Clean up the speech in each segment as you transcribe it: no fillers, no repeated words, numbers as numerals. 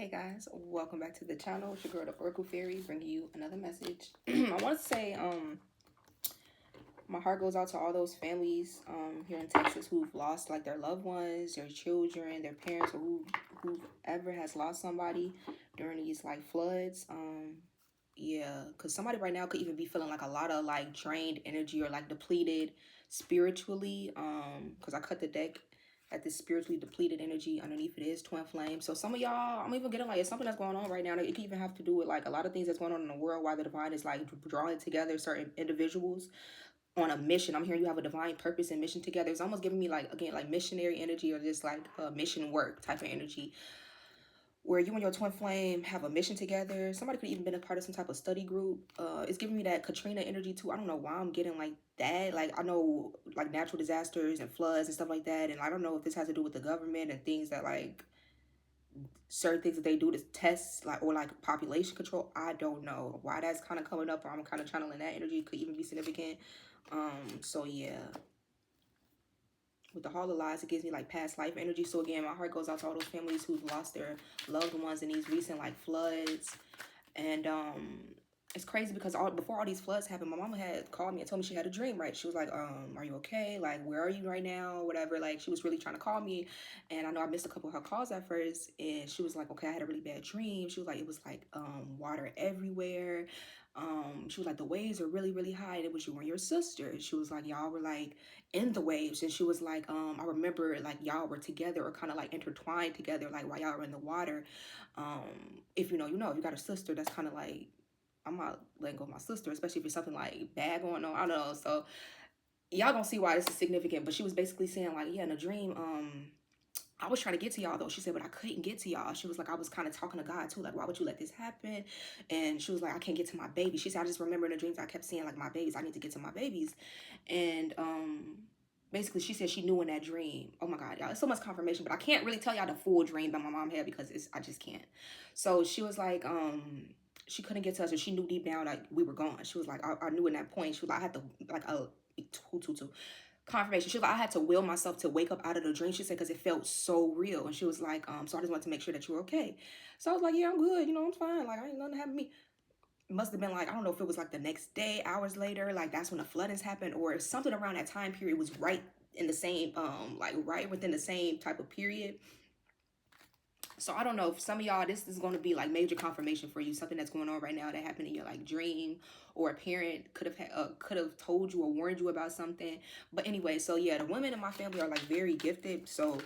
Hey guys, welcome back to the channel. It's your girl, the Oracle Fairy, bringing you another message. I want to say, my heart goes out to all those families, here in Texas who've lost like their loved ones, their children, their parents, or whoever has lost somebody during these like floods. Yeah, because somebody right now could even be feeling like a lot of like drained energy or like depleted spiritually. Because I cut the deck at this spiritually depleted energy. Underneath it is twin flame. So some of y'all, I'm even getting like it's something that's going on right now. It can even have to do with like a lot of things that's going on in the world, why the divine is like drawing together certain individuals on a mission. I'm hearing you have a divine purpose and mission together. It's almost giving me like, again, like missionary energy or just like mission work type of energy, where you and your twin flame have a mission together. Somebody could even been a part of some type of study group. It's giving me that Katrina energy too. I don't know why I'm getting like that. Like, I know like natural disasters and floods and stuff like that, and I don't know if this has to do with the government and things that like certain things that they do to test, like, or like population control. I don't know why that's kind of coming up, or I'm kind of channeling that energy. Could even be significant. So yeah, with the Hall of Lies, it gives me like past life energy. So again, my heart goes out to all those families who've lost their loved ones in these recent like floods. And it's crazy because before all these floods happened, my mama had called me and told me she had a dream, right? She was like, are you okay? Like, where are you right now? Whatever. Like, she was really trying to call me. And I know I missed a couple of her calls at first. And she was like, okay, I had a really bad dream. She was like, it was like water everywhere. She was like, the waves are really, really high, and it was you and your sister. She was like, y'all were like in the waves. And she was like, I remember like y'all were together or kind of like intertwined together, like while y'all were in the water. If you know, if you got a sister, that's kind of like, I'm not letting go of my sister, especially if it's something like bad going on. I don't know. So y'all gonna see why this is significant. But she was basically saying like, yeah, in a dream, I was trying to get to y'all though. She said, but I couldn't get to y'all. She was like, I was kind of talking to God too. Like, why would you let this happen? And she was like, I can't get to my baby. She said, I just remember in the dreams I kept seeing like my babies. I need to get to my babies. And basically she said she knew in that dream. Oh my God, y'all, it's so much confirmation, but I can't really tell y'all the full dream that my mom had because I just can't. So she was like, she couldn't get to us, and she knew deep down like we were gone. She was like, I knew in that point. She was like, I had to like two confirmation. She was like, I had to will myself to wake up out of the dream. She said, because it felt so real. And she was like, so I just wanted to make sure that you were okay. So I was like, yeah, I'm good. I'm fine. Like, I ain't nothing happened to me. It must have been like, I don't know if it was like the next day, hours later, like that's when the floodings happened, or something around that time period was right in the same, like right within the same type of period. So I don't know if some of y'all, this is going to be like major confirmation for you, something that's going on right now that happened in your like dream, or a parent could have told you or warned you about something. But anyway, so yeah, the women in my family are like very gifted. So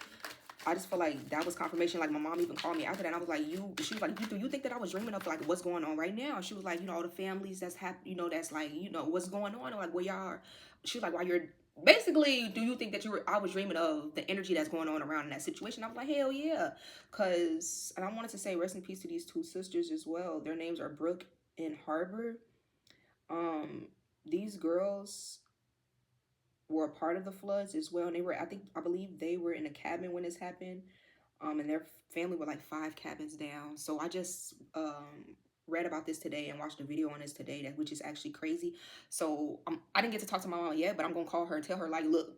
I just feel like that was confirmation. Like my mom even called me after that, and I was like, she was like, do you think that I was dreaming of like what's going on right now? She was like, all the families that's that's like, what's going on, or like where y'all are. She was like, why you're basically, do you think that I was dreaming of the energy that's going on around in that situation? I was like, hell yeah. And I wanted to say rest in peace to these two sisters as well. Their names are Brooke and Harbor. These girls were a part of the floods as well. And I believe they were in a cabin when this happened. And their family were like 5 cabins down. So I just read about this today and watched a video on this today, which is actually crazy. So I didn't get to talk to my mom yet, but I'm gonna call her and tell her like, look,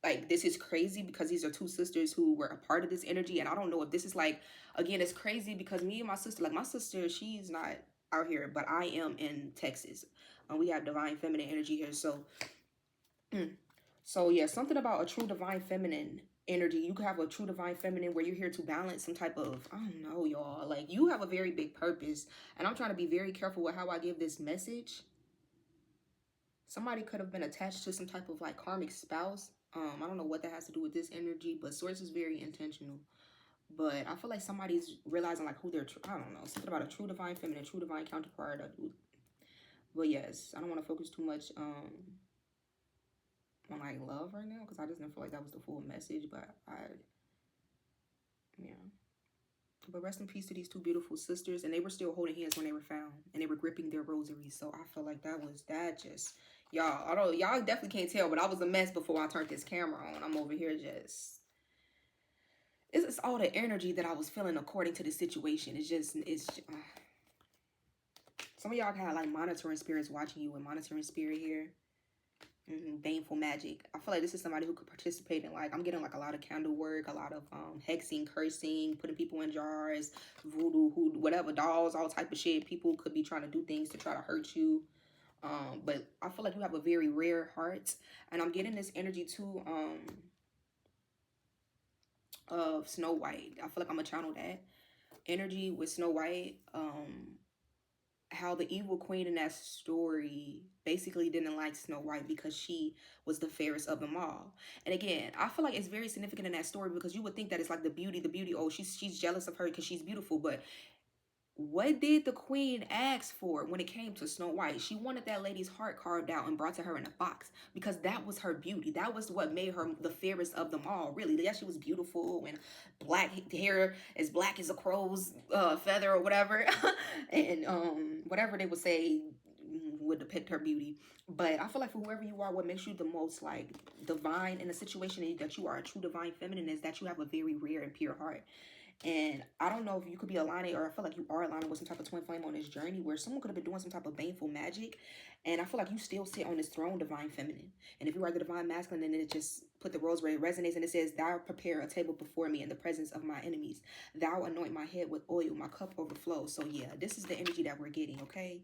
like this is crazy because these are two sisters who were a part of this energy, and I don't know if this is like, again, it's crazy because me and my sister, like my sister, she's not out here, but I am in Texas. We have divine feminine energy here, so. So yeah, something about a true divine feminine energy. You could have a true divine feminine where you're here to balance some type of, I don't know, y'all. Like you have a very big purpose. And I'm trying to be very careful with how I give this message. Somebody could have been attached to some type of like karmic spouse. I don't know what that has to do with this energy, but source is very intentional. But I feel like somebody's realizing like who they're, I don't know, something about a true divine feminine, true divine counterpart. But yes, I don't want to focus too much on like love right now because I just didn't feel like that was the full message. But yeah. But rest in peace to these two beautiful sisters, and they were still holding hands when they were found, and they were gripping their rosaries. So I feel like that just, y'all. Although y'all definitely can't tell, but I was a mess before I turned this camera on. I'm over here just. It's all the energy that I was feeling according to the situation. Some of y'all have like monitoring spirits watching you, and monitoring spirit here. Baneful magic. I feel like this is somebody who could participate in, like, I'm getting like a lot of candle work, a lot of hexing, cursing, putting people in jars, voodoo, hoodoo, whatever, dolls, all type of shit. People could be trying to do things to try to hurt you. But I feel like you have a very rare heart, and I'm getting this energy too of Snow White. I feel like I'm gonna channel that energy with Snow White. How the evil queen in that story basically didn't like Snow White because she was the fairest of them all. And again, I feel like it's very significant in that story because you would think that it's like the beauty. Oh, she's jealous of her because she's beautiful, but what did the queen ask for when it came to Snow White? She wanted that lady's heart carved out and brought to her in a box because that was her beauty. That was what made her the fairest of them all, really. Yes, she was beautiful and black hair, as black as a crow's feather or whatever. And whatever they would say would depict her beauty. But I feel like for whoever you are, what makes you the most like divine in a situation that you are a true divine feminine is that you have a very rare and pure heart. And I don't know if you could be aligning, or I feel like you are aligning with some type of twin flame on this journey where someone could have been doing some type of baneful magic. And I feel like you still sit on this throne, divine feminine. And if you are the divine masculine, then it just put the rose where it resonates. And it says, thou prepare a table before me in the presence of my enemies. Thou anoint my head with oil, my cup overflows. So yeah, this is the energy that we're getting, okay?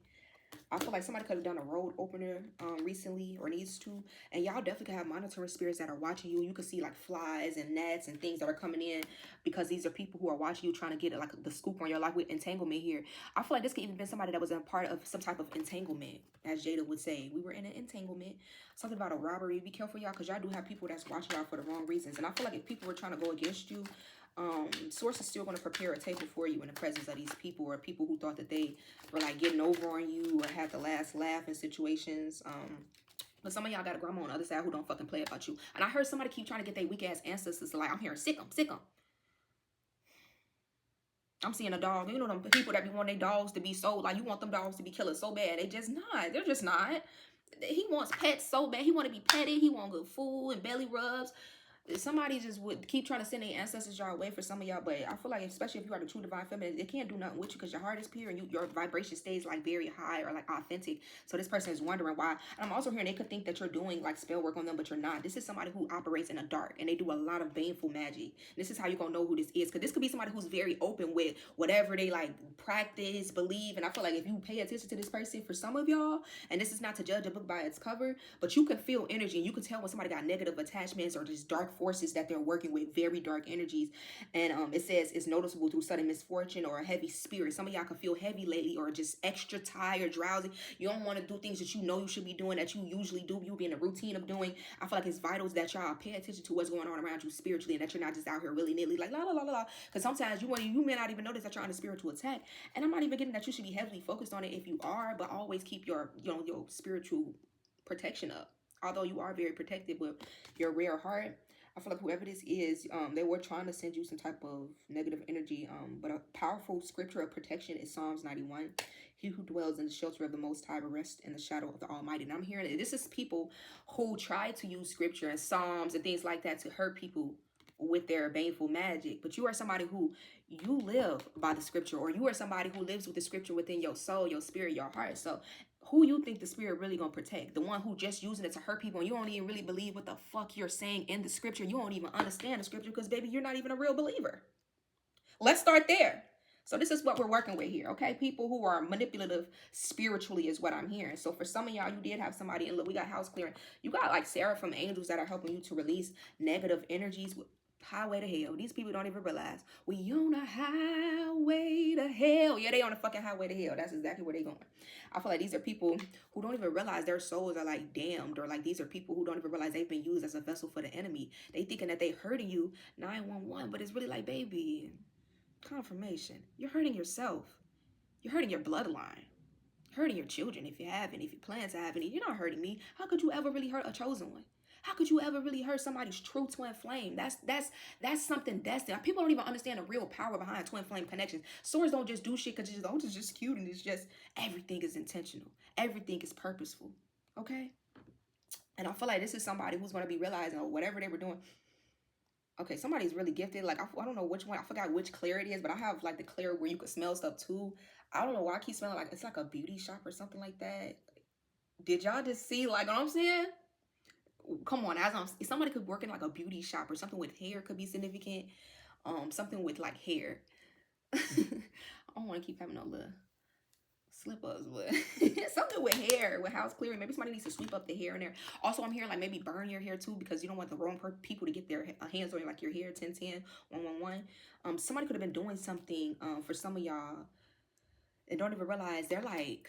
I feel like somebody could have done a road opener recently or needs to. And y'all definitely could have monitoring spirits that are watching you. You could see like flies and gnats and things that are coming in because these are people who are watching you trying to get like the scoop on your life with entanglement here. I feel like this could even been somebody that was a part of some type of entanglement, as Jada would say. We were in an entanglement. Something about a robbery. Be careful, y'all, because y'all do have people that's watching y'all for the wrong reasons. And I feel like if people were trying to go against you, Source is still going to prepare a table for you in the presence of these people, or people who thought that they were like getting over on you or had the last laugh in situations. But some of y'all got a grandma on the other side who don't fucking play about you. And I heard somebody keep trying to get their weak ass ancestors to like, I'm hearing sick them. I'm seeing a dog. You know them people that be wanting their dogs to be sold. Like, you want them dogs to be killers so bad. They just not. They're just not. He wants pets so bad. He want to be petted. He want good food and belly rubs. Somebody just would keep trying to send their ancestors y'all away for some of y'all, but I feel like especially if you are the true divine feminine, they can't do nothing with you because your heart is pure and your vibration stays like very high or like authentic. So this person is wondering why. And I'm also hearing they could think that you're doing like spell work on them, but you're not. This is somebody who operates in the dark and they do a lot of baneful magic. This is how you're gonna know who this is, because this could be somebody who's very open with whatever they like practice, believe. And I feel like if you pay attention to this person, for some of y'all, and this is not to judge a book by its cover, but you can feel energy and you can tell when somebody got negative attachments or just dark forces that they're working with, very dark energies. And it says it's noticeable through sudden misfortune or a heavy spirit. Some of y'all can feel heavy lately or just extra tired, drowsy. You don't want to do things that you know you should be doing, that you usually do, you'll be in a routine of doing. I feel like it's vital that y'all pay attention to what's going on around you spiritually, and that you're not just out here willy-nilly like la la la la. Because sometimes you may not even notice that you're on a spiritual attack. And I'm not even getting that you should be heavily focused on it if you are, but always keep your your spiritual protection up. Although you are very protected with your rare heart, I feel like whoever this is, they were trying to send you some type of negative energy. But a powerful scripture of protection is Psalms 91. He who dwells in the shelter of the Most High will rest in the shadow of the Almighty. And I'm hearing this is people who try to use scripture and Psalms and things like that to hurt people with their baneful magic. But you are somebody who you live by the scripture, or you are somebody who lives with the scripture within your soul, your spirit, your heart. So who you think the spirit really gonna protect? The one who just using it to hurt people and you don't even really believe what the fuck you're saying in the scripture. You don't even understand the scripture because baby, you're not even a real believer. Let's start there. So this is what we're working with here, okay? People who are manipulative spiritually is what I'm hearing. So for some of y'all, you did have somebody, and look, we got house clearing. You got like seraphim angels that are helping you to release negative energies. Highway to hell. These people don't even realize we on a highway to hell. Yeah, they on a fucking highway to hell. That's exactly where they going. I feel like these are people who don't even realize their souls are like damned, or like these are people who don't even realize they've been used as a vessel for the enemy. They thinking that they hurting you 911, but it's really like, baby, confirmation. You're hurting yourself. You're hurting your bloodline. You're hurting your children if you have any, if you plan to have any. You're not hurting me. How could you ever really hurt a chosen one? How could you ever really hurt somebody's true twin flame? That's something destined. People don't even understand the real power behind twin flame connections. Swords don't just do shit because it's just cute, and it's just everything is intentional. Everything is purposeful. Okay? And I feel like this is somebody who's going to be realizing, or whatever they were doing. Okay, somebody's really gifted. Like, I don't know which one. I forgot which clair it is, but I have like the clair where you could smell stuff too. I don't know why I keep smelling like it's like a beauty shop or something like that. Did y'all just see, like, what I'm saying? come on, somebody could work in like a beauty shop or something with hair could be significant. Something with like hair. I don't want to keep having no little slip ups, but something with hair, with house clearing. Maybe somebody needs to sweep up the hair in there. Also, I'm hearing like maybe burn your hair too, because you don't want the wrong people to get their hands on like your hair. 1010 111. Somebody could have been doing something for some of y'all and don't even realize they're like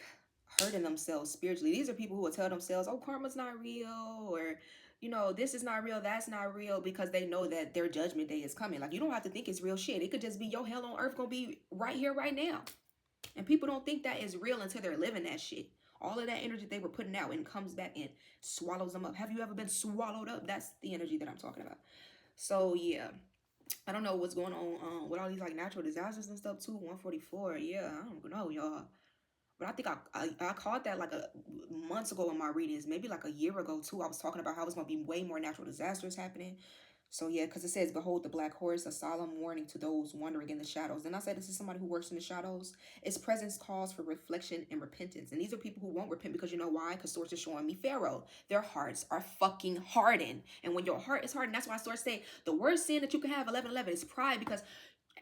hurting themselves spiritually. These are people who will tell themselves, oh, karma's not real, or you know, this is not real, that's not real, because they know that their judgment day is coming. Like, you don't have to think it's real shit. It could just be your hell on earth gonna be right here, right now. And people don't think that is real until they're living that shit. All of that energy they were putting out and comes back and swallows them up. Have you ever been swallowed up? That's the energy that I'm talking about. So yeah, I don't know what's going on with all these like natural disasters and stuff too. 144. Yeah, I don't know, y'all. But I think I caught that like months ago in my readings, maybe like a year ago too. I was talking about how it's gonna be way more natural disasters happening. So yeah, because it says, behold the black horse, a solemn warning to those wandering in the shadows. And I said, this is somebody who works in the shadows. Its presence calls for reflection and repentance. And these are people who won't repent, because you know why? Because Source is showing me Pharaoh. Their hearts are fucking hardened. And when your heart is hardened, that's why Source say the worst sin that you can have, 1111, is pride, because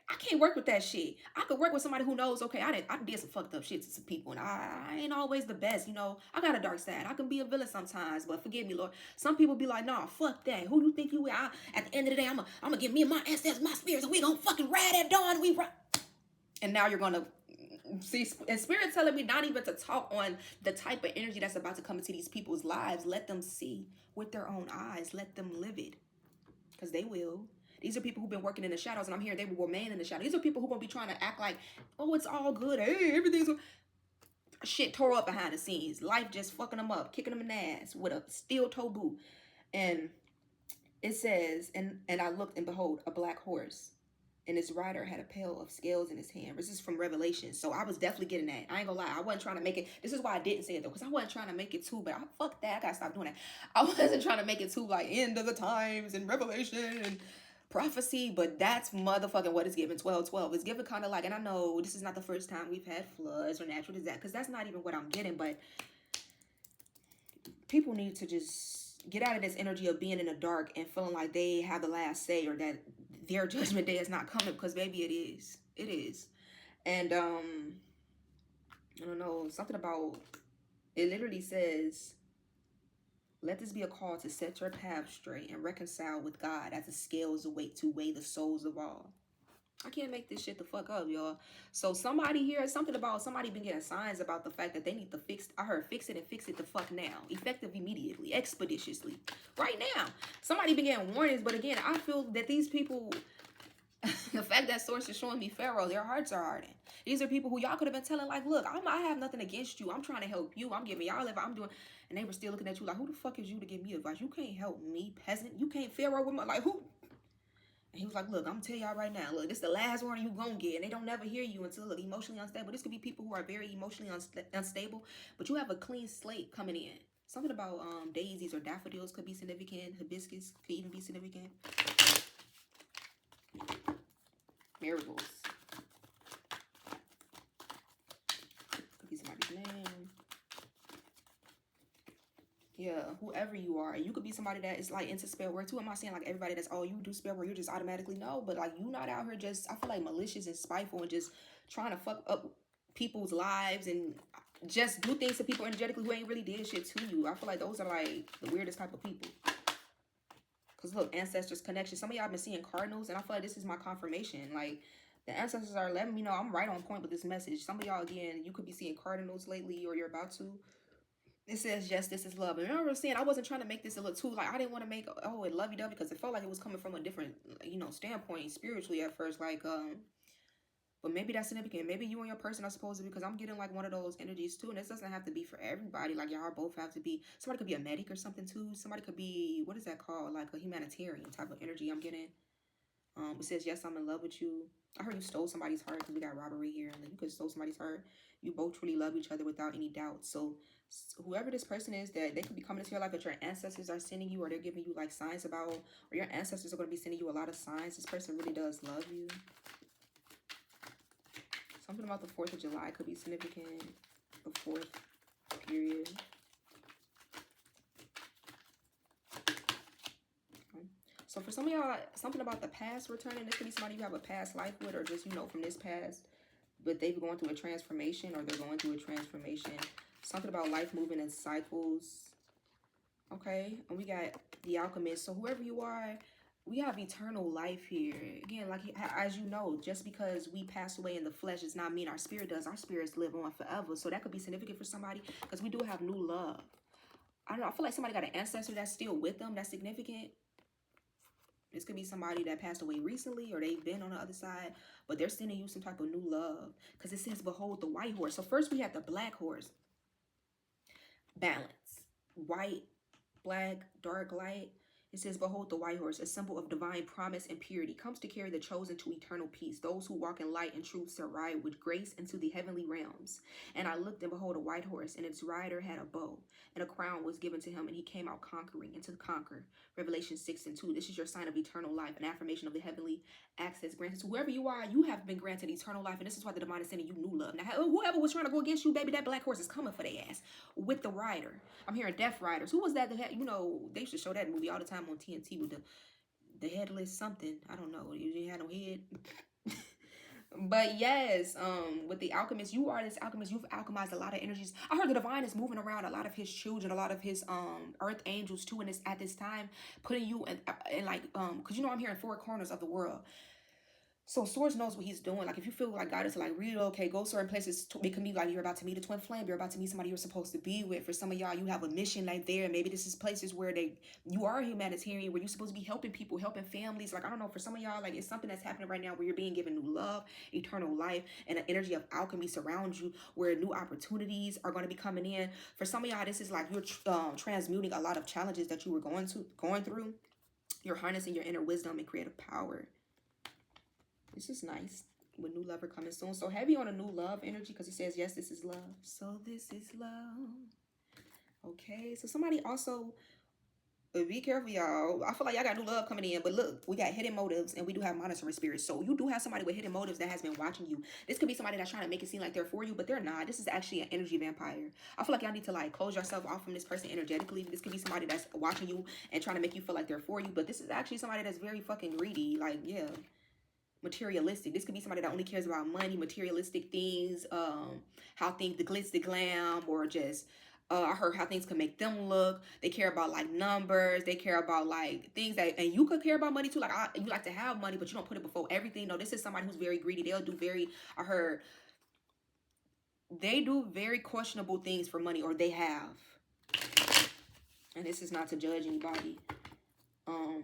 I can't work with that shit. I could work with somebody who knows, okay, I did some fucked up shit to some people, and I ain't always the best, you know. I got a dark side. I can be a villain sometimes, but forgive me, Lord. Some people be like, nah, fuck that. Who you think you are? At the end of the day, I'm gonna give me and my ancestors, my spirits, and we gonna fucking ride at dawn. And now you're gonna see, and Spirit telling me not even to talk on the type of energy that's about to come into these people's lives. Let them see with their own eyes. Let them live it, because they will. These are people who've been working in the shadows, and I'm hearing they will remain in the shadows. These are people who gonna be trying to act like, oh, it's all good. Hey, everything's shit tore up behind the scenes. Life just fucking them up, kicking them in the ass with a steel toe boot. And it says, and I looked, and behold, a black horse, and its rider had a pail of scales in his hand. This is from Revelation. So I was definitely getting that. I ain't gonna lie. I wasn't trying to make it. This is why I didn't say it though, because I wasn't trying to make it too, but fuck that. I gotta stop doing that. I wasn't trying to make it too like end of the times and Revelation and prophecy, but that's motherfucking what it's given. 12:12. It's given kind of like, and I know this is not the first time we've had floods or natural disaster, because that's not even what I'm getting, but people need to just get out of this energy of being in the dark and feeling like they have the last say, or that their judgment day is not coming, because baby, it is. It is. And I don't know, something about it literally says, let this be a call to set your path straight and reconcile with God as the scales await to weigh the souls of all. I can't make this shit the fuck up, y'all. So somebody here, something about somebody been getting signs about the fact that they need to fix. I heard fix it and fix it the fuck now. Effective immediately, expeditiously. Right now. Somebody been getting warnings, but again, I feel that these people, the fact that Source is showing me Pharaoh, their hearts are hardened. These are people who y'all could have been telling, like, look, I have nothing against you. I'm trying to help you. I'm giving y'all advice. I'm doing, and they were still looking at you like, who the fuck is you to give me advice? You can't help me, peasant. You can't Pharaoh with my, like, who? And he was like, look, I'm gonna tell y'all right now, look, this is the last warning you gonna get. And they don't never hear you until, look, emotionally unstable. This could be people who are very emotionally unstable, but you have a clean slate coming in. Something about daisies or daffodils could be significant. Hibiscus could even be significant. Marigolds. Could be somebody's name. Yeah, whoever you are. You could be somebody that is like into spell work too. I'm not saying like everybody that's, oh, you do spell work, you're just automatically no. But like, you not out here just, I feel like malicious and spiteful and just trying to fuck up people's lives and just do things to people energetically who ain't really did shit to you. I feel like those are like the weirdest type of people. Because look, ancestors connection. Some of y'all been seeing cardinals, and I feel like this is my confirmation. Like, the ancestors are letting me know I'm right on point with this message. Some of y'all, again, you could be seeing cardinals lately, or you're about to. It says, yes, this is love. And remember saying, I wasn't trying to make this a little too, like, I didn't want to make, oh, it lovey-dovey, because it felt like it was coming from a different, you know, standpoint, spiritually at first, like, but maybe that's significant. Maybe you and your person are supposed to be, because I'm getting like one of those energies too. And this doesn't have to be for everybody. Like, y'all both have to be, somebody could be a medic or something too. Somebody could be, what is that called? Like a humanitarian type of energy I'm getting. It says, yes, I'm in love with you. I heard you stole somebody's heart, because we got robbery here. And you could stole somebody's heart. You both truly love each other without any doubt. So whoever this person is, that they could be coming into your life, that your ancestors are sending you, or they're giving you like signs about, or your ancestors are going to be sending you a lot of signs. This person really does love you. Something about the 4th of July could be significant. The 4th period. So for some of y'all, something about the past returning. This could be somebody you have a past life with, or just, you know, from this past, but they've gone through a transformation, or they're going through a transformation. Something about life moving in cycles. Okay, and we got the alchemist. So whoever you are, we have eternal life here. Again, like, as you know, just because we pass away in the flesh does not mean our spirit does. Our spirits live on forever. So that could be significant for somebody, because we do have new love. I don't know, I feel like somebody got an ancestor that's still with them. That's significant. This could be somebody that passed away recently, or they've been on the other side, but they're sending you some type of new love, because it says, behold the white horse. So first we have the black horse. Balance. White, black, dark, light. It says, behold the white horse, a symbol of divine promise and purity, comes to carry the chosen to eternal peace. Those who walk in light and truth shall ride with grace into the heavenly realms. And I looked, and behold, a white horse, and its rider had a bow, and a crown was given to him, and he came out conquering and to conquer. Revelation 6:2. This is your sign of eternal life, an affirmation of the heavenly access granted to whoever you are. You have been granted eternal life, and this is why the divine is sending you new love. Now, whoever was trying to go against you, baby, that black horse is coming for their ass with the rider. I'm hearing Death Riders. Who was that? You know, they used to show that movie all the time on TNT with the headless something. I don't know. You didn't have no head. But yes, with the alchemist, you are this alchemist. You've alchemized a lot of energies. I heard the divine is moving around a lot of his children, a lot of his earth angels too, and at this time putting you in like because you know I'm hearing 4 corners of the world. So Source knows what he's doing. Like, if you feel like God is like, relocate, go certain places, it can be like you're about to meet a twin flame, you're about to meet somebody you're supposed to be with. For some of y'all, you have a mission like there. Maybe this is places where you are a humanitarian, where you're supposed to be helping people, helping families. Like, I don't know, for some of y'all, like, it's something that's happening right now where you're being given new love, eternal life, and an energy of alchemy surrounds you, where new opportunities are going to be coming in. For some of y'all, this is like you're transmuting a lot of challenges that you were going through. You're harnessing your inner wisdom and creative power. This is nice. With new lover coming soon. So heavy on a new love energy, because he says, yes, this is love. So this is love. Okay. So somebody also, be careful, y'all. I feel like y'all got new love coming in. But look, we got hidden motives, and we do have monitoring spirits. So you do have somebody with hidden motives that has been watching you. This could be somebody that's trying to make it seem like they're for you, but they're not. This is actually an energy vampire. I feel like y'all need to like close yourself off from this person energetically. This could be somebody that's watching you and trying to make you feel like they're for you. But this is actually somebody that's very fucking greedy. Like, yeah. Materialistic. This could be somebody that only cares about money, materialistic things, how things, the glitz, the glam, or just I heard how things can make them look. They care about like numbers. They care about like things that, and you could care about money too. Like, you like to have money, but you don't put it before everything. No, this is somebody who's very greedy. They'll do I heard they do very questionable things for money, or they have. And this is not to judge anybody.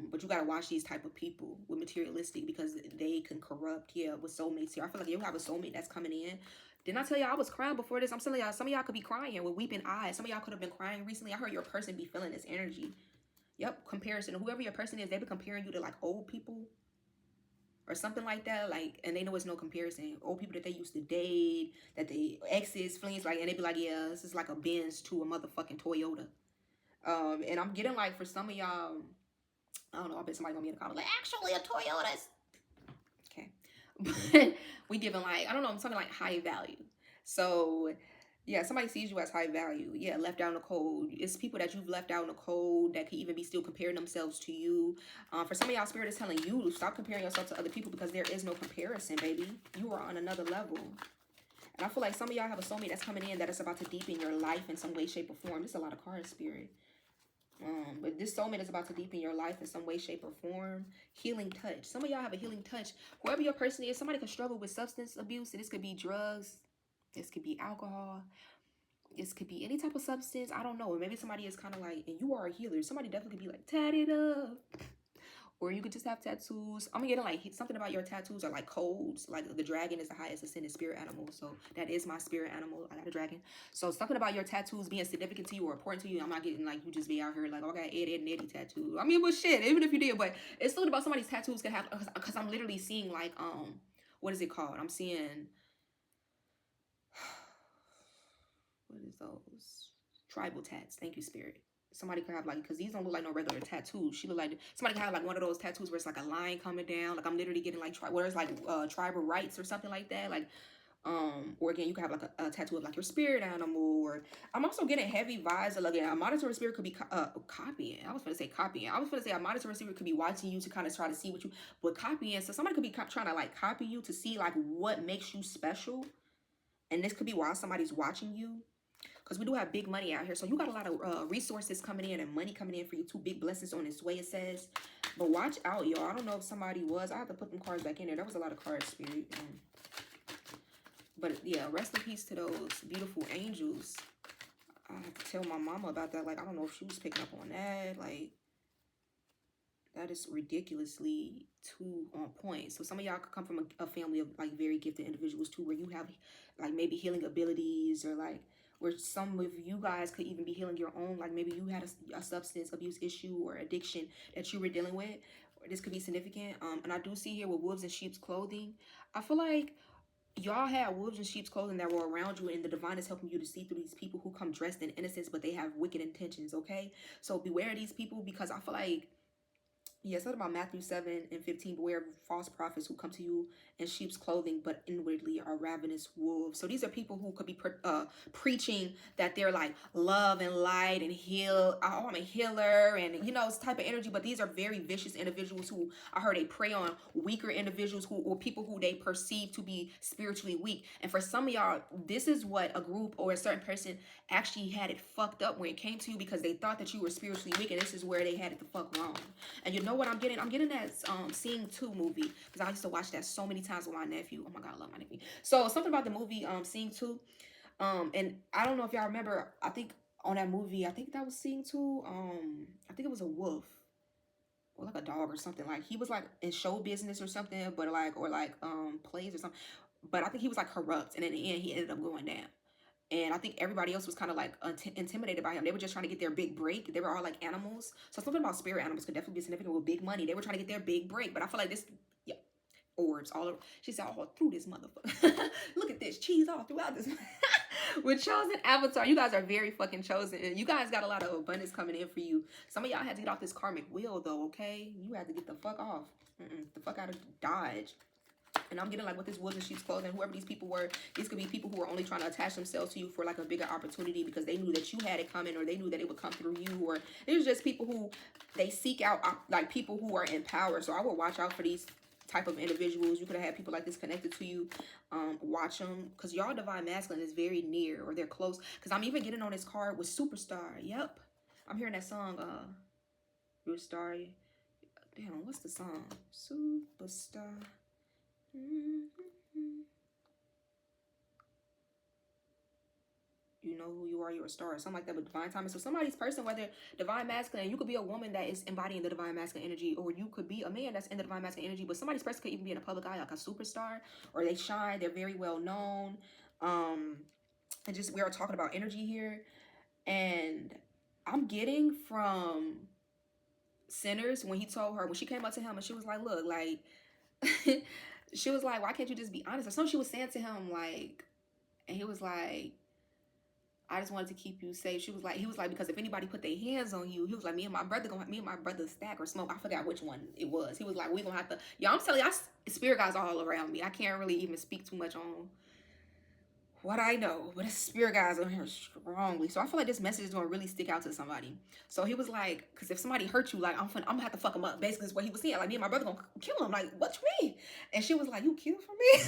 But you gotta watch these type of people with materialistic, because they can corrupt. Yeah, with soulmates here. I feel like you have a soulmate that's coming in. Didn't I tell y'all I was crying before this? I'm telling y'all, some of y'all could be crying with weeping eyes. Some of y'all could have been crying recently. I heard your person be feeling this energy. Yep, comparison. Whoever your person is, they be comparing you to like old people or something like that. Like, and they know it's no comparison. Old people that they used to date, that they exes, flings, like, and they be like, yeah, this is like a Benz to a motherfucking Toyota. And I'm getting like, for some of y'all, I don't know, I bet somebody gonna be in the comments like, actually a Toyota's. Okay. But we giving like, I don't know, something like high value. So yeah, somebody sees you as high value. Yeah, left out in the cold. It's people that you've left out in the cold that could even be still comparing themselves to you. For some of y'all, Spirit is telling you to stop comparing yourself to other people, because there is no comparison, baby. You are on another level. And I feel like some of y'all have a soulmate that's coming in that is about to deepen your life in some way, shape, or form. There's a lot of cards, Spirit. But this soulmate is about to deepen your life in some way, shape, or form. Healing touch. Some of y'all have a healing touch. Whoever your person is, somebody could struggle with substance abuse. And this could be drugs. This could be alcohol. This could be any type of substance. I don't know. Maybe somebody is kind of like, and you are a healer. Somebody definitely could be like, tatted up. Or you could just have tattoos. I'm getting like something about your tattoos are like codes. Like the dragon is the highest ascended spirit animal. So that is my spirit animal. I got a dragon. So something about your tattoos being significant to you or important to you. I'm not getting like you just be out here like, oh, I got Ed and Eddie tattoo. I mean, but shit, even if you did, but it's something about somebody's tattoos can have, because I'm literally seeing like, what is it called? I'm seeing, what is those? Tribal tats. Thank you, Spirit. Somebody could have like, because these don't look like no regular tattoos. She look like, somebody could have like one of those tattoos where it's like a line coming down. Like I'm literally getting like, where it's like tribal rights or something like that. Like, Or again, you could have like a tattoo of like your spirit animal. Or I'm also getting heavy vibes of, like, again, a monitoring spirit could be copying. I was gonna say copying. I was gonna say a monitoring spirit could be watching you to kind of try to see what you, but copying. So somebody could be trying to like copy you to see like what makes you special, and this could be while somebody's watching you. Because we do have big money out here. So you got a lot of resources coming in and money coming in for you. 2 big blessings on its way, it says. But watch out, y'all. I don't know if somebody was. I have to put them cards back in there. There was a lot of cards, Spirit. But yeah, rest in peace to those beautiful angels. I have to tell my mama about that. Like, I don't know if she was picking up on that. Like, that is ridiculously too on point. So some of y'all could come from a family of like very gifted individuals too, where you have like maybe healing abilities, or like where some of you guys could even be healing your own, like maybe you had a substance abuse issue or addiction that you were dealing with. This could be significant. And I do see here with wolves in sheep's clothing. I feel like y'all had wolves in sheep's clothing that were around you, and the divine is helping you to see through these people who come dressed in innocence, but they have wicked intentions, okay? So beware of these people, because I feel like, yeah, it's about Matthew 7:15. Beware of false prophets who come to you in sheep's clothing, but inwardly are ravenous wolves. So these are people who could be preaching that they're like love and light and heal. Oh, I'm a healer, and you know, it's type of energy. But these are very vicious individuals who I heard they prey on weaker individuals who, or people who they perceive to be spiritually weak. And for some of y'all, this is what a group or a certain person actually had it fucked up when it came to you, because they thought that you were spiritually weak, and this is where they had it the fuck wrong. And you know what I'm getting? I'm getting that Seeing 2 movie, because I used to watch that so many times with my nephew. Oh my God, I love my nephew. So something about the movie Seeing 2. And I don't know if y'all remember, I think on that movie, I think that was Seeing 2. I think it was a wolf or like a dog or something. Like he was like in show business or something, but like, or like plays or something. But I think he was like corrupt, and in the end he ended up going down. And I think everybody else was kind of like intimidated by him. They were just trying to get their big break. They were all like animals. So something about spirit animals could definitely be significant with big money. They were trying to get their big break. But I feel like this, yeah, orbs all over. She said all through this motherfucker. Look at this cheese all throughout this. With chosen avatar, you guys are very fucking chosen. And you guys got a lot of abundance coming in for you. Some of y'all had to get off this karmic wheel though, okay? You had to get the fuck off. The fuck out of Dodge. And I'm getting like with this wolves in sheep's clothing, whoever these people were, these could be people who are only trying to attach themselves to you for like a bigger opportunity because they knew that you had it coming, or they knew that it would come through you, or it was just people who they seek out like people who are in power. So I would watch out for these type of individuals. You could have had people like this connected to you. Watch them, because y'all divine masculine is very near, or they're close. Because I'm even getting on this card with superstar. Yep, I'm hearing that song superstar. Damn, what's the song? Superstar. You know who you are, you're a star, or something like that, with divine timing. So somebody's person, whether divine masculine, you could be a woman that is embodying the divine masculine energy, or you could be a man that's in the divine masculine energy, but somebody's person could even be in a public eye, like a superstar, or they shine, they're very well known. And just, we are talking about energy here, and I'm getting from Sinners when he told her, when she came up to him and she was like, look, like she was like, why can't you just be honest? Or something she was saying to him, like, and he was like, I just wanted to keep you safe. She was like, he was like, because if anybody put their hands on you, he was like, me and my brother stack or smoke. I forgot which one it was. He was like, we gonna have to, y'all, I'm telling you, spirit guys all around me. I can't really even speak too much on what I know, but it's spirit guys on here strongly. So I feel like this message is gonna really stick out to somebody. So he was like, because if somebody hurt you, like, I'm gonna have to fuck him up. Basically, is what he was saying. Like, me and my brother gonna kill him. Like, what you mean? And she was like, you killed for me?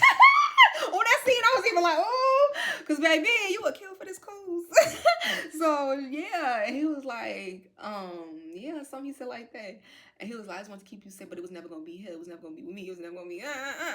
On that scene, I was even like, oh, because baby, you would kill for this cause. So yeah, and he was like, yeah, something he said like that. And he was like, I just want to keep you safe, but it was never gonna be here. It was never gonna be with me. It was never gonna be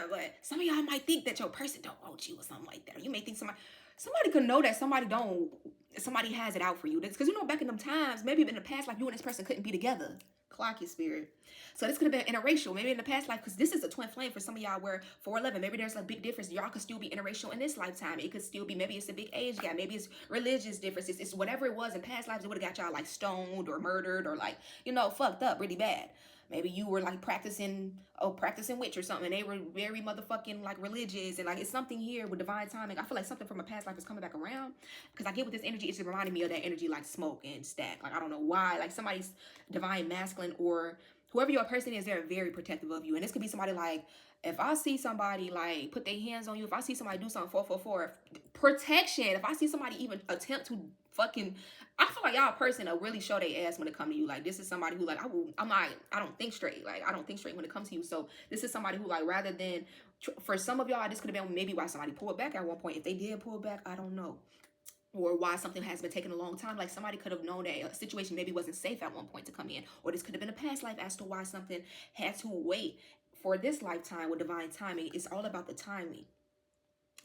But some of y'all might think that your person don't want you or something like that. Or you may think somebody could know that somebody has it out for you. That's because, you know, back in them times, maybe in the past life, you and this person couldn't be together. Clock your spirit. So this could have been interracial, maybe in the past life, because this is a twin flame for some of y'all, where 411, maybe there's a big difference. Y'all could still be interracial in this lifetime. It could still be, maybe it's a big age gap, maybe it's religious differences. It's whatever it was in past lives, it would have got y'all like stoned or murdered or like, you know, fucked up really bad. Maybe you were like practicing witch or something, and they were very motherfucking like religious, and like it's something here with divine timing. I feel like something from a past life is coming back around, because I get with this energy, it's reminding me of that energy like smoke and stack. Like, I don't know why, like somebody's divine masculine or Whoever your person is, they're very protective of you. And this could be somebody like, if I see somebody like put their hands on you, if I see somebody do something 444, protection. If I see somebody even attempt to fucking, I feel like y'all person will really show their ass when it come to you. Like, this is somebody who like, I don't think straight. Like, I don't think straight when it comes to you. So this is somebody who like, rather than, for some of y'all, this could have been maybe why somebody pulled back at one point. If they did pull back, I don't know. Or why something has been taking a long time. Like, somebody could have known that a situation maybe wasn't safe at one point to come in. Or this could have been a past life as to why something had to wait for this lifetime with divine timing. It's all about the timing.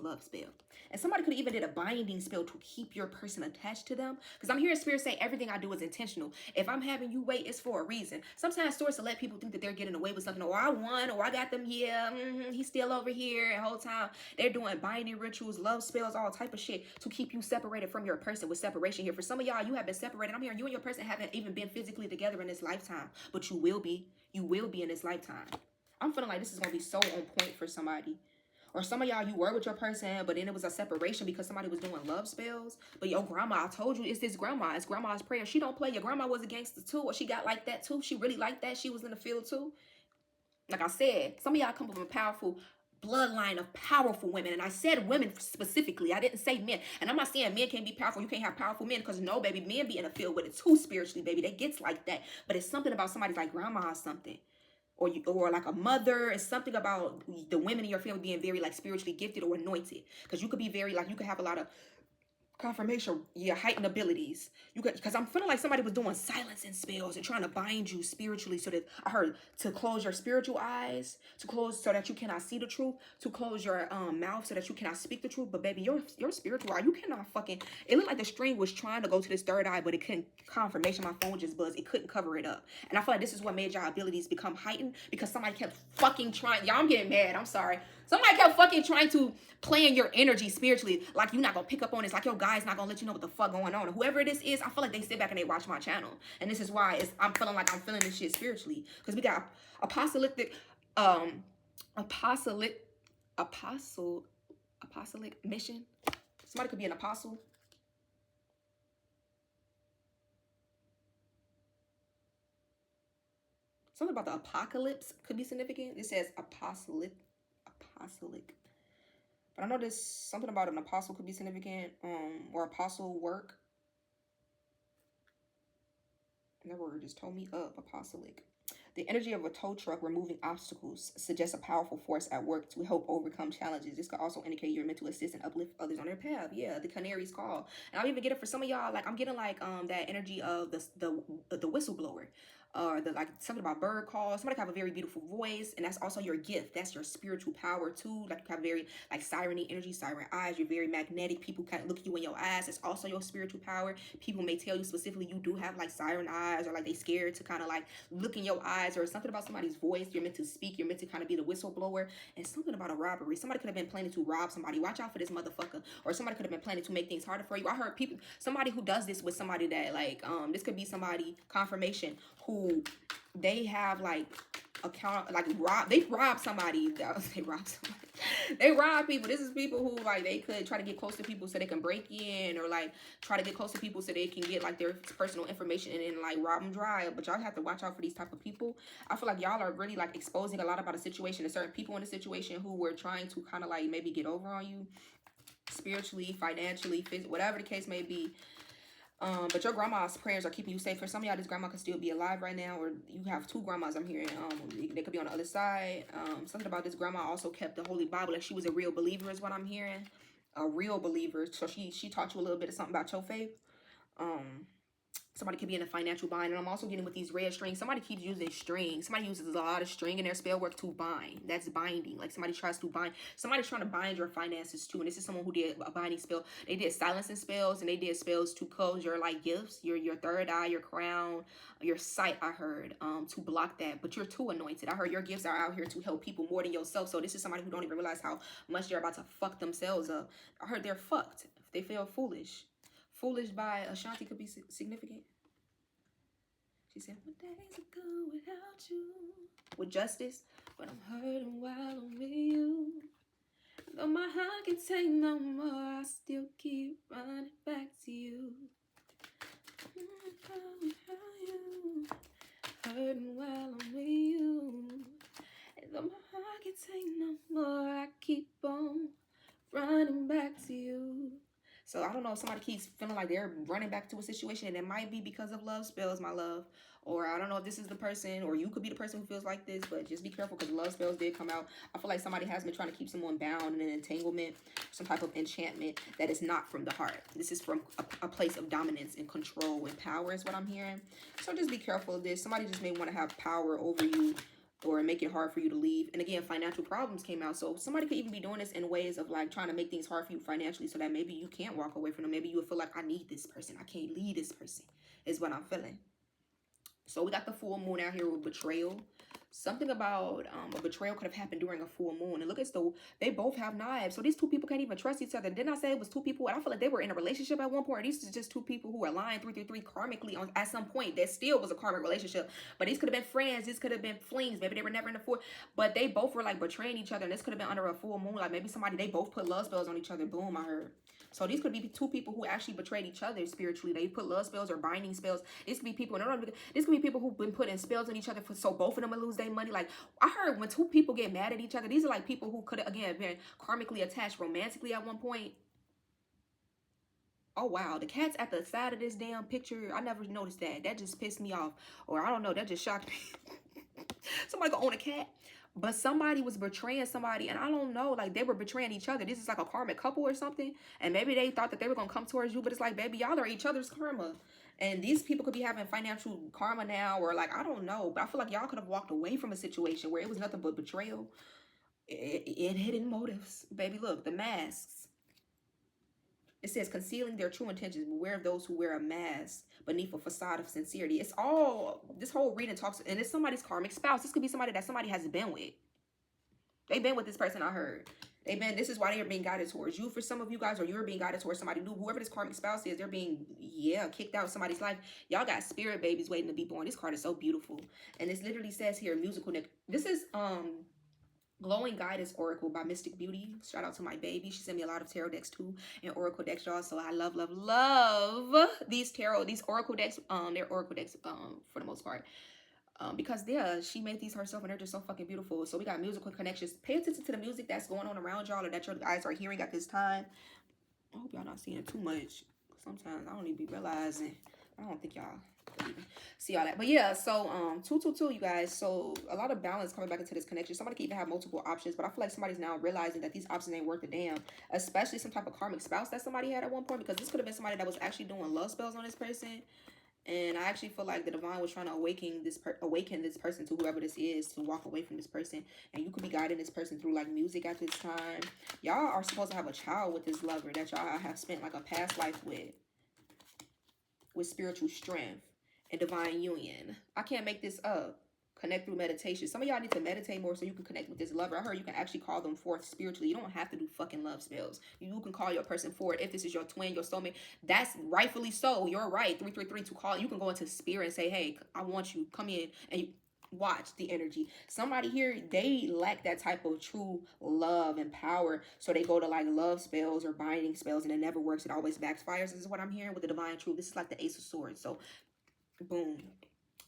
Love spell. And somebody could even did a binding spell to keep your person attached to them. Because I'm hearing spirit say everything I do is intentional. If I'm having you wait, it's for a reason. Sometimes stories to let people think that they're getting away with something. Or I won, or I got them, yeah, he's still over here. And the whole time they're doing binding rituals, love spells, all type of shit to keep you separated from your person, with separation here. For some of y'all, you have been separated. I'm hearing you and your person haven't even been physically together in this lifetime. But you will be. You will be in this lifetime. I'm feeling like this is going to be so on point for somebody. Or some of y'all, you were with your person, but then it was a separation because somebody was doing love spells. But your grandma, I told you, it's this grandma. It's grandma's prayer. She don't play. Your grandma was a gangster too, or she got like that too. She really liked that. She was in the field too. Like I said, some of y'all come from a powerful bloodline of powerful women. And I said women specifically. I didn't say men. And I'm not saying men can't be powerful. You can't have powerful men, because no, baby, men be in the field with it too spiritually, baby. They gets like that. But it's something about somebody like grandma or something. Or like a mother. It's something about the women in your family being very like spiritually gifted or anointed, because you could be very like, you could have a lot of confirmation, yeah, heightened abilities. You could, because I'm feeling like somebody was doing silencing spells and trying to bind you spiritually, so that I heard to close your spiritual eyes, to close so that you cannot see the truth, to close your mouth so that you cannot speak the truth. But baby, your spiritual eye, you cannot fucking, it looked like the string was trying to go to this third eye, but it couldn't. Confirmation, my phone just buzzed, it couldn't cover it up. And I feel like this is what made y'all abilities become heightened, because somebody kept fucking trying. Y'all, I'm getting mad, I'm sorry. Somebody kept fucking trying to play in your energy spiritually, like you're not gonna pick up on this, like your guy's not gonna let you know what the fuck going on. Whoever this is, I feel like they sit back and they watch my channel, and this is why I'm feeling like I'm feeling this shit spiritually, because we got apostolic mission. Somebody could be an apostle. Something about the apocalypse could be significant. It says apostolic. But I know there's something about an apostle could be significant, or apostle work. And that word just told me up, apostolic. The energy of a tow truck removing obstacles suggests a powerful force at work to help overcome challenges. This could also indicate you're meant to assist and uplift others on their path. Yeah, the canary's call. And I'll even get it for some of y'all. Like, I'm getting like that energy of the whistleblower. Or the like something about bird calls. Somebody have a very beautiful voice, and that's also your gift. That's your spiritual power too. Like, you have very like siren energy, siren eyes. You're very magnetic. People kind of look at you in your eyes. It's also your spiritual power. People may tell you specifically you do have like siren eyes, or like they scared to kind of like look in your eyes, or something about somebody's voice. You're meant to speak. You're meant to kind of be the whistleblower. And something about a robbery. Somebody could have been planning to rob somebody. Watch out for this motherfucker. Or somebody could have been planning to make things harder for you. I heard people, somebody who does this with somebody that like this could be somebody, confirmation, who they have like account, like they rob somebody. They rob people. This is people who like they could try to get close to people so they can break in, or like try to get close to people so they can get like their personal information and then like rob them dry. But y'all have to watch out for these type of people. I feel like y'all are really like exposing a lot about a situation, and certain people in the situation who were trying to kind of like maybe get over on you spiritually, financially, physically, whatever the case may be. But your grandma's prayers are keeping you safe. For some of y'all, this grandma could still be alive right now, or you have two grandmas, I'm hearing. They could be on the other side. Something about this grandma also kept the Holy Bible, like she was a real believer is what I'm hearing. A real believer. So she taught you a little bit of something about your faith. Somebody could be in a financial bind. And I'm also getting with these red strings. Somebody keeps using strings. Somebody uses a lot of string in their spell work to bind. That's binding. Like somebody tries to bind. Somebody's trying to bind your finances too. And this is someone who did a binding spell. They did silencing spells, and they did spells to close your like gifts, your third eye, your crown, your sight, I heard, to block that. But you're too anointed. I heard your gifts are out here to help people more than yourself. So this is somebody who don't even realize how much they're about to fuck themselves up. I heard they're fucked if they feel foolish. Foolish by Ashanti could be significant. She said, "What days ago without you?" With Justice. But I'm hurting while I'm with you. Though my heart can take no more, I still keep running back to you. hurting while I'm with you. And though my heart can take no more, I keep on running back to you. So I don't know if somebody keeps feeling like they're running back to a situation, and it might be because of love spells, my love. Or I don't know if this is the person, or you could be the person who feels like this, but just be careful because love spells did come out. I feel like somebody has been trying to keep someone bound in an entanglement, some type of enchantment that is not from the heart. This is from a place of dominance and control and power is what I'm hearing. So just be careful of this. Somebody just may want to have power over you or make it hard for you to leave. And again, financial problems came out. So somebody could even be doing this in ways of like trying to make things hard for you financially so that maybe you can't walk away from them. Maybe you would feel like, I need this person. I can't leave this person is what I'm feeling. So we got the full moon out here with betrayal. Something about a betrayal could have happened during a full moon. And look at they both have knives. So these two people can't even trust each other. Didn't I say it was two people? And I feel like they were in a relationship at one point. These are just two people who are aligned 333 karmically at some point. That still was a karmic relationship. But these could have been friends. This could have been flings. Maybe they were never in the full. But they both were like betraying each other. And this could have been under a full moon. Like maybe they both put love spells on each other. Boom, I heard. So these could be two people who actually betrayed each other spiritually. They put love spells or binding spells. This could be people. This could be people who've been putting spells on each other so both of them will lose their money. Like I heard when two people get mad at each other, these are like people who could have again been karmically attached romantically at one point. Oh wow, the cat's at the side of this damn picture. I never noticed that. That just pissed me off, or I don't know. That just shocked me. Somebody gonna own a cat. But somebody was betraying somebody, and I don't know, like they were betraying each other. This is like a karmic couple or something, and maybe they thought that they were gonna come towards you, but it's like, baby, y'all are each other's karma. And these people could be having financial karma now, or like, I don't know, but I feel like y'all could have walked away from a situation where it was nothing but betrayal and hidden motives. Baby, look, the masks. It says concealing their true intentions. Beware of those who wear a mask beneath a facade of sincerity. It's all, this whole reading talks, and it's somebody's karmic spouse. This could be somebody that somebody has been with. They've been with this person, I heard. This is why they're being guided towards you for some of you guys, or you're being guided towards somebody new. Whoever this karmic spouse is, they're being, kicked out of somebody's life. Y'all got spirit babies waiting to be born. This card is so beautiful. And this literally says here, musical. This is, Glowing Guidance Oracle by Mystic Beauty. Shout out to my baby. She sent me a lot of tarot decks too and oracle decks, y'all. So I love, love, love these oracle decks. They're oracle decks for the most part. Because she made these herself and they're just so fucking beautiful. So we got musical connections. Pay attention to the music that's going on around y'all or that your guys are hearing at this time. I hope y'all not seeing too much. Sometimes I don't even be realizing. I don't think y'all even see all that. But yeah, so 222, you guys. So a lot of balance coming back into this connection. Somebody can even have multiple options, but I feel like somebody's now realizing that these options ain't worth a damn. Especially some type of karmic spouse that somebody had at one point, because this could have been somebody that was actually doing love spells on this person. And I actually feel like the divine was trying to awaken this person to whoever this is to walk away from this person. And you could be guiding this person through like music at this time. Y'all are supposed to have a child with this lover that y'all have spent like a past life with spiritual strength and divine union. I can't make this up. Connect through meditation. Some of y'all need to meditate more so you can connect with this lover. I heard you can actually call them forth spiritually. You don't have to do fucking love spells. You can call your person forward. If this is your twin, your soulmate, that's rightfully so. You're right. 333 to call. You can go into spirit and say, hey, I want you. Come in and watch the energy. Somebody here, they lack that type of true love and power. So they go to like love spells or binding spells and it never works. It always backfires. This is what I'm hearing with the divine truth. This is like the Ace of Swords. So boom.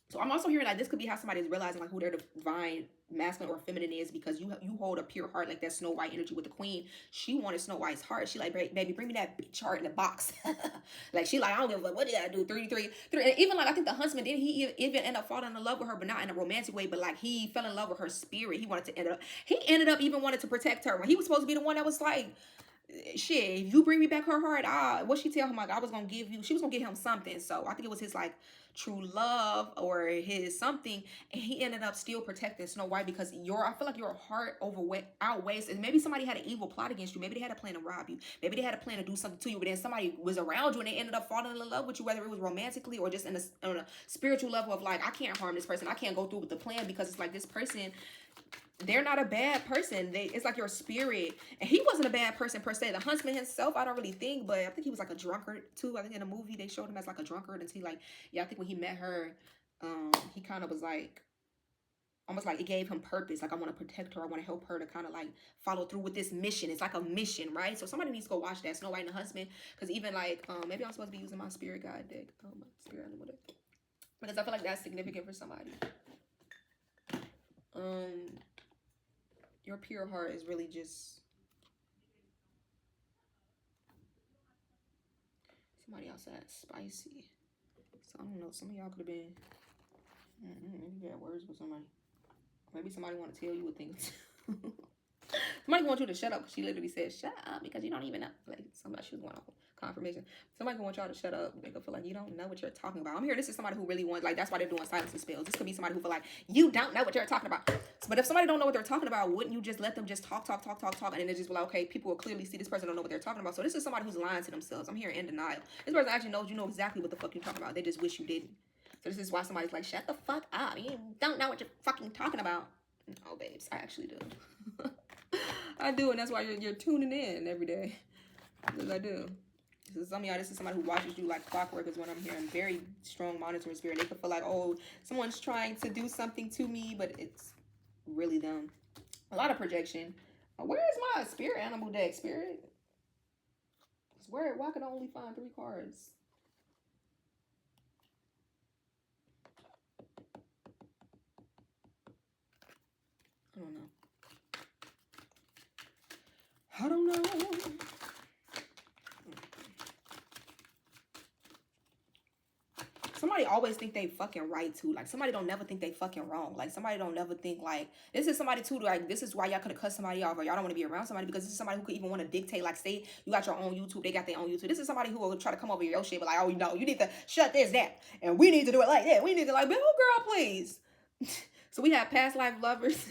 So I'm also hearing like this could be how somebody is realizing like who their divine masculine or feminine is, because you hold a pure heart, like that Snow White energy with the queen. She wanted Snow White's heart. She like, baby, bring me that bitch heart in the box. Like she like, I don't give a fuck. What did I do? 33. And even like I think the husband didn't he even end up falling in love with her, but not in a romantic way. But like he fell in love with her spirit. He ended up even wanted to protect her when he was supposed to be the one that was like, shit, if you bring me back her heart, what she tell him, like, she was gonna give him something. So I think it was his like true love or his something, and he ended up still protecting Snow White because I feel like your heart outweighs, and maybe somebody had an evil plot against you. Maybe they had a plan to rob you. Maybe they had a plan to do something to you, but then somebody was around you and they ended up falling in love with you, whether it was romantically or just on a spiritual level of like, I can't harm this person. I can't go through with the plan because it's like this person, they're not a bad person. It's like your spirit. And he wasn't a bad person per se. The huntsman himself, I don't really think, but I think he was like a drunkard too. I think in the movie they showed him as like a drunkard until like, I think when he met her, he kind of was like, almost like it gave him purpose. Like, I want to protect her. I want to help her to kind of like follow through with this mission. It's like a mission, right? So somebody needs to go watch that, Snow White and the Husband. Because even like, maybe I'm supposed to be using my spirit guide deck. Oh, my spirit animal deck. because I feel like that's significant for somebody. Your pure heart is really just somebody else that's spicy. So I don't know. Some of y'all could have been maybe you had words with somebody. Maybe somebody want to tell you a thing. Somebody want you to shut up. She literally said, "Shut up," because you don't even know. Like somebody, she was going off confirmation. Somebody want y'all to shut up. Make her feel like you don't know what you're talking about. I'm here. This is somebody who really wants. Like that's why they're doing silence and spells. This could be somebody who feel like you don't know what you're talking about. But if somebody don't know what they're talking about, wouldn't you just let them just talk, and then they just be like, okay, people will clearly see this person don't know what they're talking about. So this is somebody who's lying to themselves. I'm here in denial. This person actually knows you know exactly what the fuck you're talking about. They just wish you didn't. So this is why somebody's like, shut the fuck up. You don't know what you're fucking talking about. No, babes, I actually do. I do, and that's why you're tuning in every day. Because I do. So some of y'all, this is somebody who watches you like clockwork is what I'm hearing. Very strong monitoring spirit. They could feel like, oh, someone's trying to do something to me, but it's really them. A lot of projection. Where is my spirit animal deck, spirit? Why can I only find 3 cards? I don't know. Somebody always think they fucking right too. Like somebody don't never think they fucking wrong. Like somebody don't never think like this is somebody too. Like this is why y'all could have cut somebody off or y'all don't want to be around somebody because this is somebody who could even want to dictate. Like say you got your own YouTube, they got their own YouTube. This is somebody who will try to come over your shit, but like oh you know you need to shut this down and we need to do it like that. We need to like, oh girl please. So we have past life lovers.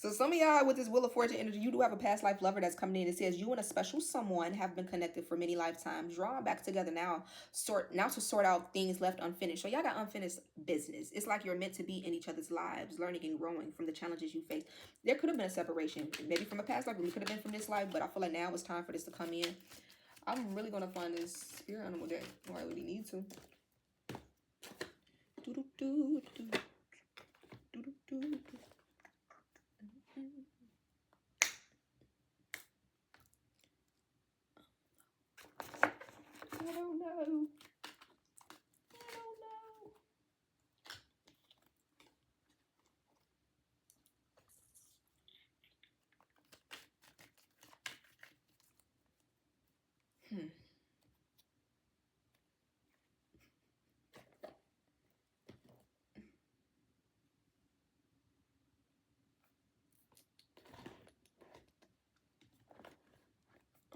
So some of y'all with this Wheel of Fortune energy, you do have a past life lover that's coming in. It says you and a special someone have been connected for many lifetimes, drawn back together now to sort out things left unfinished. So y'all got unfinished business. It's like you're meant to be in each other's lives, learning and growing from the challenges you face. There could have been a separation, maybe from a past life, it could have been from this life, but I feel like now it's time for this to come in. I'm really gonna find this spirit animal deck. I really need to. I don't know.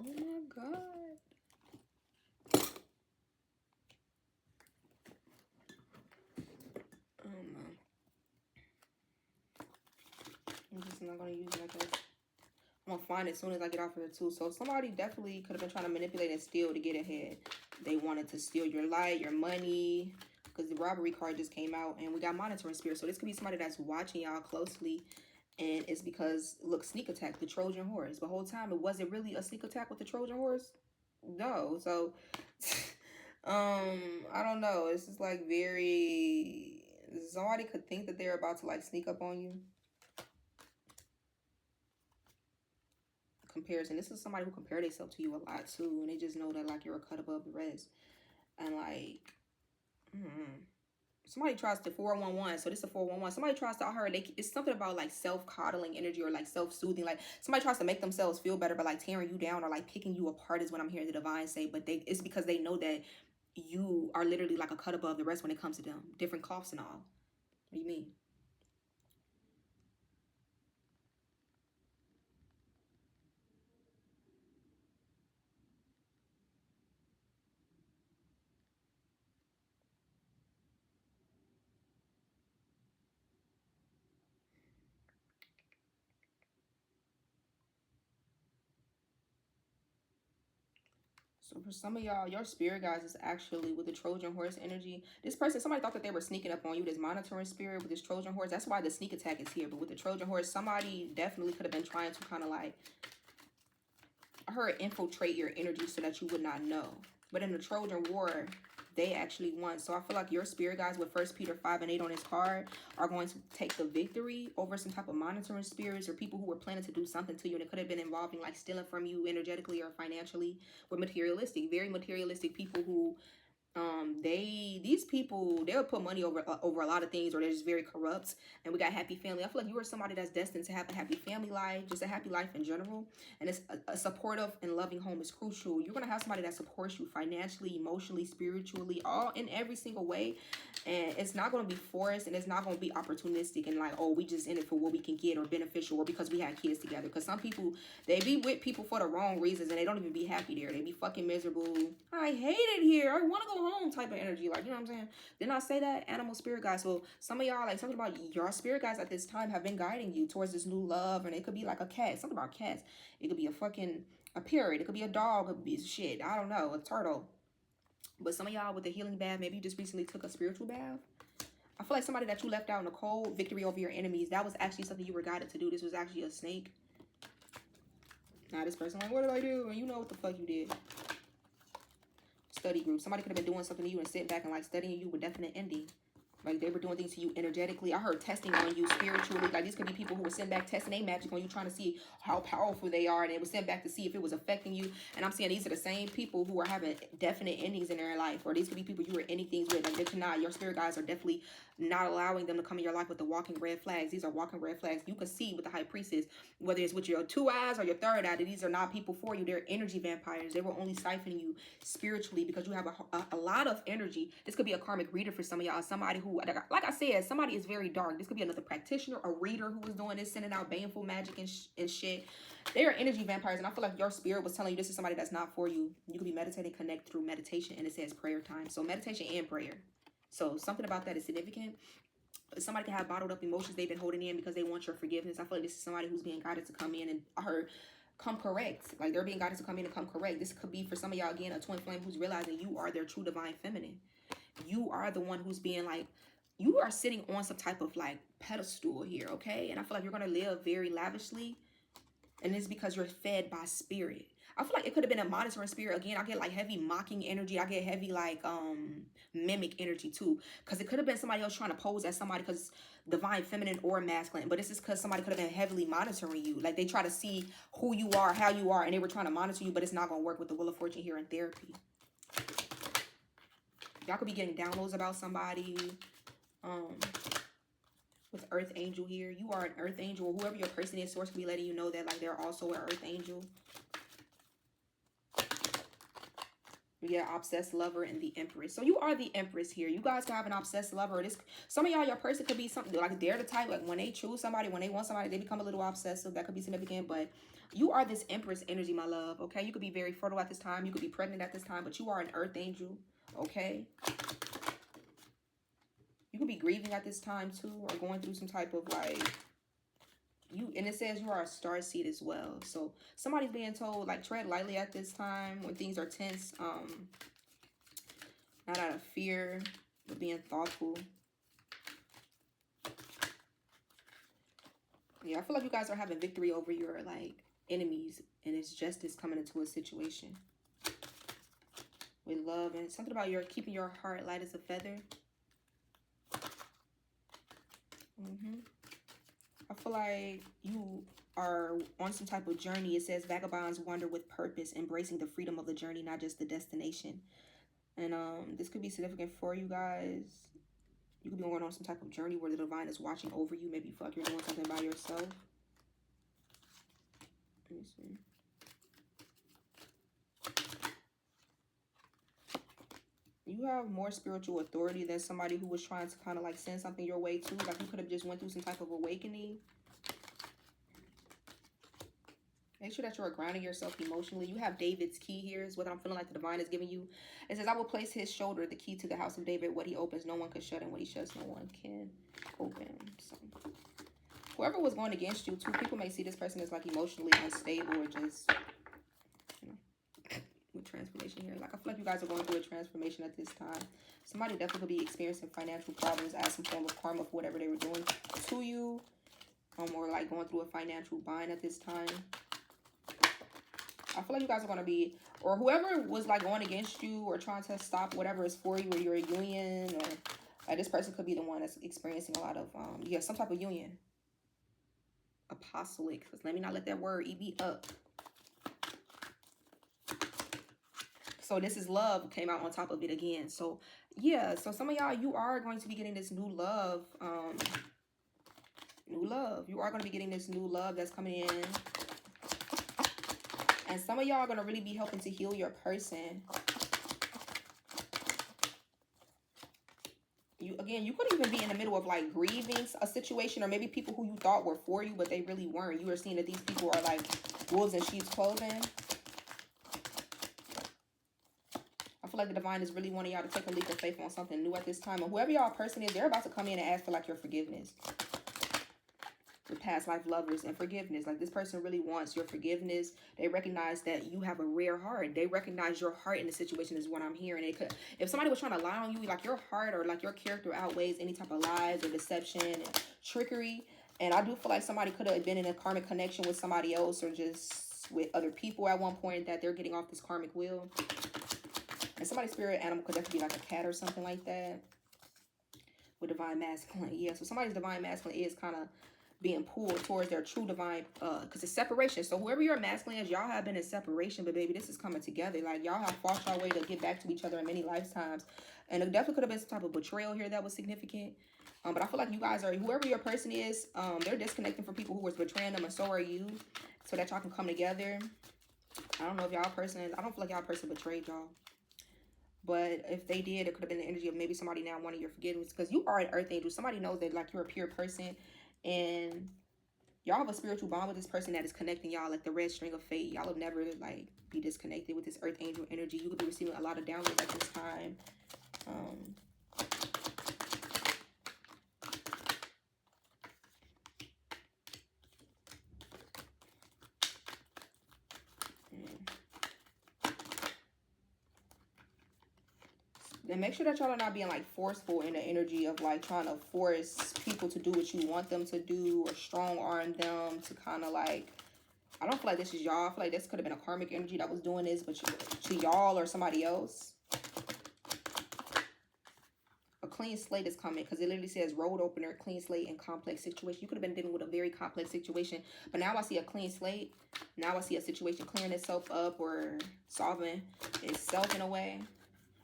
Oh my God. I'm just not going to use it like this. I'm going to find it as soon as I get off of here too. So somebody definitely could have been trying to manipulate and steal to get ahead. They wanted to steal your light, your money, because the robbery card just came out and we got monitoring spirit. So this could be somebody that's watching y'all closely. And it's because, look, sneak attack, the Trojan horse. The whole time, it wasn't really a sneak attack with the Trojan horse. No. So, I don't know. It's just like very... Somebody could think that they're about to like sneak up on you. Comparison. This is somebody who compare themselves to you a lot too. And they just know that like you're a cut above the rest. And like... Somebody tries to 411. So this is a 411. Somebody tries to, I heard it's something about like self-coddling energy or like self-soothing. Like somebody tries to make themselves feel better by like tearing you down or like picking you apart is what I'm hearing the divine say. But it's because they know that you are literally like a cut above the rest when it comes to them. Different cloths and all. What do you mean? So for some of y'all, your spirit guys is actually with the Trojan horse energy. This person, somebody thought that they were sneaking up on you. This monitoring spirit with this Trojan horse. That's why the sneak attack is here. But with the Trojan horse, somebody definitely could have been trying to kind of like, I heard infiltrate your energy so that you would not know. But in the Trojan war, they actually won. So I feel like your spirit guys with 1 Peter 5 and 8 on his card are going to take the victory over some type of monitoring spirits or people who were planning to do something to you. And it could have been involving like stealing from you energetically or financially, with materialistic, very materialistic people who These people, they'll put money over a lot of things, or they're just very corrupt. And we got happy family. I feel like you are somebody that's destined to have a happy family life, just a happy life in general. And it's a supportive and loving home is crucial. You're gonna have somebody that supports you financially, emotionally, spiritually, all in every single way. And it's not gonna be forced, and it's not gonna be opportunistic and like, oh, we just in it for what we can get or beneficial, or because we had kids together. Because some people, they be with people for the wrong reasons, and they don't even be happy there. They be fucking miserable. I hate it here. I want to go home type of energy. Like, you know what I'm saying? Didn't I say that? Animal spirit guys. So some of y'all, like, something about your spirit guys at this time have been guiding you towards this new love. And it could be like a cat. Something about cats. It could be a parrot. It could be a dog. It could be shit. I don't know. A turtle. But some of y'all with the healing bath, maybe you just recently took a spiritual bath. I feel like somebody that you left out in the cold, victory over your enemies, that was actually something you were guided to do. This was actually a snake. Now this person like, what did I do? And you know what the fuck you did. Study group. Somebody could have been doing something to you and sit back and like studying you with definite ending. Like they were doing things to you energetically. I heard testing on you spiritually. Like these could be people who were sent back testing their magic on you, trying to see how powerful they are. And they were sent back to see if it was affecting you. And I'm saying these are the same people who are having definite endings in their life. Or these could be people you were ending things with. Like they cannot, your spirit guides are definitely not allowing them to come in your life with the walking red flags. These are walking red flags. You can see with the high priestess, whether it's with your 2 eyes or your 3rd eye, that these are not people for you. They're energy vampires. They will only siphon you spiritually because you have a lot of energy. This could be a karmic reader for some of y'all. Somebody who, like I said, somebody is very dark. This could be another practitioner, a reader who was doing this, sending out baneful magic and shit. They are energy vampires, and I feel like your spirit was telling you this is somebody that's not for you. You could be meditating, connect through meditation, and it says prayer time. So meditation and prayer. So something about that is significant. Somebody can have bottled up emotions they've been holding in because they want your forgiveness. I feel like this is somebody who's being guided to come in and come correct. Like they're being guided to come in and come correct. This could be for some of y'all, again, a twin flame who's realizing you are their true divine feminine. You are the one who's being like, you are sitting on some type of like pedestal here, okay? And I feel like you're going to live very lavishly. And it's because you're fed by spirit. I feel like it could have been a monitoring spirit. Again, I get like heavy mocking energy. I get heavy like mimic energy too. Because it could have been somebody else trying to pose as somebody because divine feminine or masculine. But this is because somebody could have been heavily monitoring you. Like they try to see who you are, how you are, and they were trying to monitor you, but it's not going to work with the Wheel of Fortune here in therapy. Y'all could be getting downloads about somebody. With Earth Angel here. You are an Earth Angel, or whoever your person is, source could be letting you know that like they're also an Earth Angel. Yeah, obsessed lover and the Empress. So you are the Empress here. You guys can have an obsessed lover. This, some of y'all, your person could be something like they're the type, like when they choose somebody, when they want somebody, they become a little obsessive. That could be significant, but you are this Empress energy, my love, okay? You could be very fertile at this time. You could be pregnant at this time, but you are an Earth Angel, okay? You could be grieving at this time too, or going through some type of like, and it says you are a star seed as well. So somebody's being told like tread lightly at this time when things are tense. Not out of fear, but being thoughtful. Yeah, I feel like you guys are having victory over your like enemies, and it's justice coming into a situation with love, and something about your keeping your heart light as a feather. I feel like you are on some type of journey. It says vagabonds wander with purpose, embracing the freedom of the journey, not just the destination. And this could be significant for you guys. You could be going on some type of journey where the divine is watching over you. Maybe you feel like you're doing something by yourself. Let me see. You have more spiritual authority than somebody who was trying to kind of like send something your way too. Like you could have just went through some type of awakening. Make sure that you're grounding yourself emotionally. You have David's key here is what I'm feeling like the divine is giving you. It says, I will place his shoulder, the key to the house of David. What he opens, no one can shut, and what he shuts, no one can open. So whoever was going against you, too, people may see this person as like emotionally unstable or just, you know, with transformation here. Like I feel like you guys are going through a transformation at this time. Somebody definitely could be experiencing financial problems as some form of karma for whatever they were doing to you. Or like going through a financial bind at this time. I feel like you guys are going to be, or whoever was like going against you or trying to stop whatever is for you, or you're a union, or like this person could be the one that's experiencing a lot of, yeah, some type of union. Apostolic. Let me not let that word be up. So this is love came out on top of it again. So yeah, so some of y'all, you are going to be getting this new love. New love. You are going to be getting this new love that's coming in. And some of y'all are going to really be helping to heal your person. You could even be in the middle of like grieving a situation, or maybe people who you thought were for you, but they really weren't. You were seeing that these people are like wolves in sheep's clothing. I feel like the divine is really wanting y'all to take a leap of faith on something new at this time. And whoever y'all person is, they're about to come in and ask for like your forgiveness. With past life lovers and forgiveness. Like this person really wants your forgiveness. They recognize that you have a rare heart. They recognize your heart in the situation is what I'm hearing. It could, if somebody was trying to lie on you, like your heart or like your character outweighs any type of lies or deception and trickery. And I do feel like somebody could have been in a karmic connection with somebody else or just with other people at one point that they're getting off this karmic wheel. And somebody's spirit animal could definitely be like a cat or something like that. With divine masculine. Yeah, so somebody's divine masculine is kind of being pulled towards their true divine, because it's separation. So whoever your masculine is, y'all have been in separation, but baby, this is coming together. Like y'all have fought your way to get back to each other in many lifetimes. And it definitely could have been some type of betrayal here that was significant. But I feel like you guys are, whoever your person is, they're disconnecting from people who was betraying them, and so are you, so that y'all can come together. I don't know if y'all person, I don't feel like y'all person betrayed y'all. But if they did, it could have been the energy of maybe somebody now wanting your forgiveness, because you are an earth angel. Somebody knows that like you're a pure person, and y'all have a spiritual bond with this person that is connecting y'all like the red string of fate. Y'all will never like be disconnected with this earth angel energy. You could be receiving a lot of downloads at this time. And make sure that y'all are not being like forceful in the energy of like trying to force people to do what you want them to do, or strong arm them to kind of like, I don't feel like this is y'all. I feel like this could have been a karmic energy that was doing this, but to y'all or somebody else. A clean slate is coming, because it literally says road opener, clean slate, and complex situation. You could have been dealing with a very complex situation, but now I see a clean slate. Now I see a situation clearing itself up or solving itself in a way.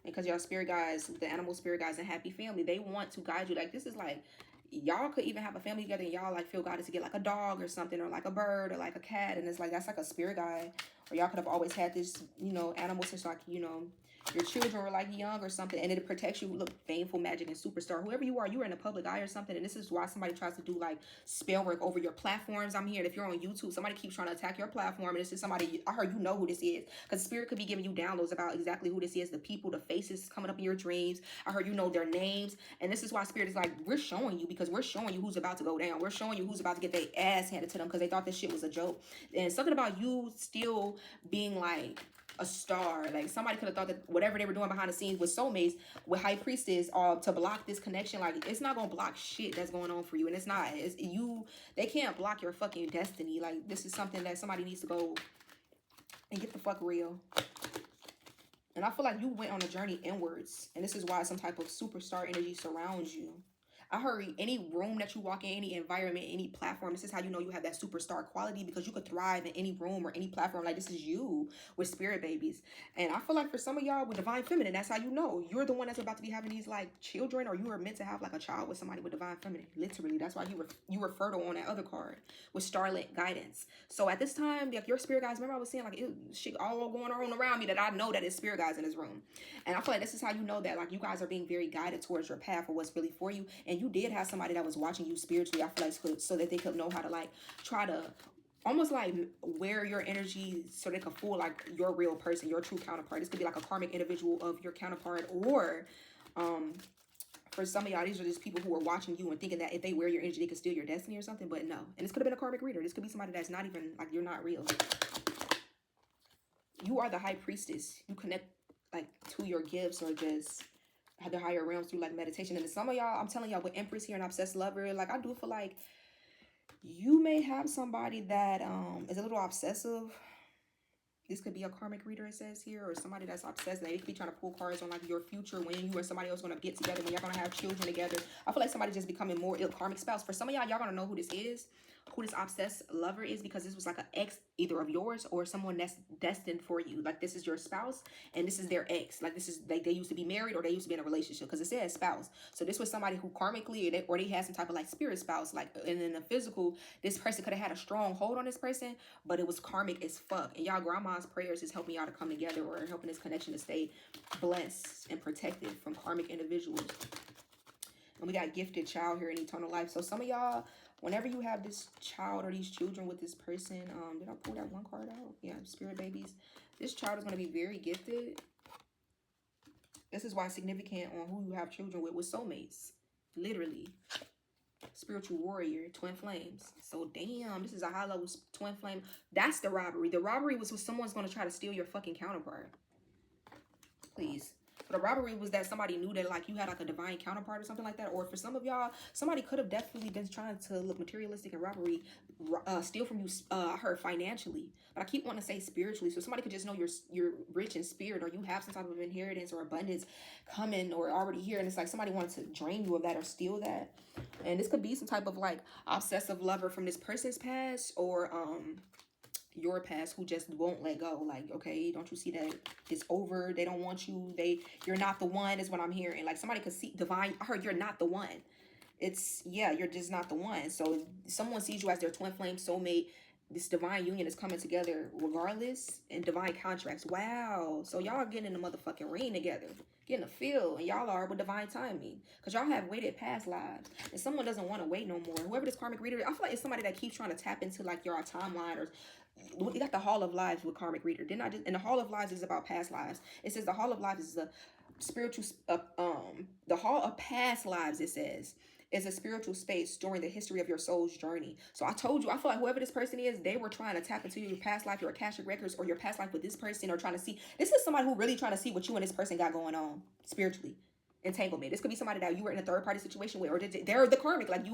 Because y'all spirit guys, the animal spirit guys and happy family, they want to guide you. Like this is like, y'all could even have a family together and y'all like feel guided to get like a dog or something, or like a bird or like a cat, and it's like that's like a spirit guide. Or y'all could have always had this, you know, animal since like, you know, your children were like young or something, and it protects you. Look, Baneful Magic and Superstar, whoever you are in a public eye or something, and this is why somebody tries to do like spell work over your platforms. I'm here, and if you're on YouTube, somebody keeps trying to attack your platform, and this is somebody, I heard you know who this is, because spirit could be giving you downloads about exactly who this is, the people, the faces coming up in your dreams. I heard you know their names, and this is why spirit is like, we're showing you, because we're showing you who's about to go down. We're showing you who's about to get their ass handed to them, because they thought this shit was a joke. And something about you still being like a star. Like somebody could have thought that whatever they were doing behind the scenes with soulmates, with high priestess, to block this connection. Like it's not gonna block shit that's going on for you, and it's not. It's you. They can't block your fucking destiny. Like this is something that somebody needs to go and get the fuck real. And I feel like you went on a journey inwards, and this is why some type of superstar energy surrounds you. I heard any room that you walk in, any environment, any platform, this is how you know you have that superstar quality, because you could thrive in any room or any platform. Like this is you with spirit babies. And I feel like for some of y'all with divine feminine, that's how you know you're the one that's about to be having these like children, or you were meant to have like a child with somebody with divine feminine. Literally, that's why you were fertile on that other card with starlit guidance. So at this time, like your spirit guys, remember I was saying like shit all going on around me that I know that it's spirit guys in this room. And I feel like this is how you know that like you guys are being very guided towards your path or what's really for you. And you did have somebody that was watching you spiritually, I feel like, so that they could know how to like try to almost like wear your energy so they could fool like your real person, your true counterpart. This could be like a karmic individual of your counterpart, or for some of y'all, these are just people who are watching you and thinking that if they wear your energy, they could steal your destiny or something. But no. And this could have been a karmic reader. This could be somebody that's not even like, you're not real. You are the high priestess. You connect like to your gifts, or just have the higher realms through like meditation. And some of y'all, I'm telling y'all, with Empress here and Obsessed Lover, like I do feel like you may have somebody that is a little obsessive. This could be a karmic reader, it says here, or somebody that's obsessed. They could be trying to pull cards on like your future, when you and somebody else going to get together, when y'all going to have children together. I feel like somebody just becoming more ill karmic spouse. For some of y'all, y'all going to know who this is. who this obsessed lover is, because this was like an ex either of yours or someone that's destined for you. Like this is your spouse and this is their ex. Like this is like they used to be married or they used to be in a relationship, because it says spouse. So this was somebody who karmically or they had some type of like spirit spouse. Like, and in the physical, this person could have had a strong hold on this person, but it was karmic as fuck. And y'all grandma's prayers is helping y'all to come together, or helping this connection to stay blessed and protected from karmic individuals. And we got gifted child here in eternal life. So some of y'all, whenever you have this child or these children with this person, did I pull that one card out? Yeah, spirit babies. This child is going to be very gifted. This is why it's significant on who you have children with soulmates. Literally. Spiritual warrior, twin flames. So damn, this is a high level twin flame. That's the robbery. The robbery was when someone's going to try to steal your fucking counterpart. Please. So the robbery was that somebody knew that like you had like a divine counterpart or something like that. Or for some of y'all, somebody could have definitely been trying to look materialistic and robbery, steal from you, I heard financially. But I keep wanting to say spiritually. So somebody could just know you're rich in spirit, or you have some type of inheritance or abundance coming or already here. And it's like somebody wanted to drain you of that or steal that. And this could be some type of like obsessive lover from this person's past, or your past, who just won't let go. Like, okay, don't you see that it's over? They don't want you. You're not the one is what I'm hearing. Like somebody could see divine. I heard you're not the one. It's, yeah, you're just not the one. So someone sees you as their twin flame soulmate. This divine union is coming together regardless, and divine contracts. Wow. So y'all are getting in the motherfucking ring together, getting a feel, and y'all are with divine timing, because y'all have waited past lives, and someone doesn't want to wait no more. Whoever this karmic reader, I feel like it's somebody that keeps trying to tap into like your timeline, or you got the Hall of Lives with karmic reader. Didn't I just, and the Hall of Lives is about past lives. It says the Hall of Lives is a spiritual, the Hall of Past Lives, it says, is a spiritual space during the history of your soul's journey. So I told you, I feel like whoever this person is, they were trying to tap into your past life, your Akashic records, or your past life with this person, or trying to see. This is somebody who really trying to see what you and this person got going on spiritually. Entanglement. This could be somebody that you were in a third party situation with, or they're the karmic, like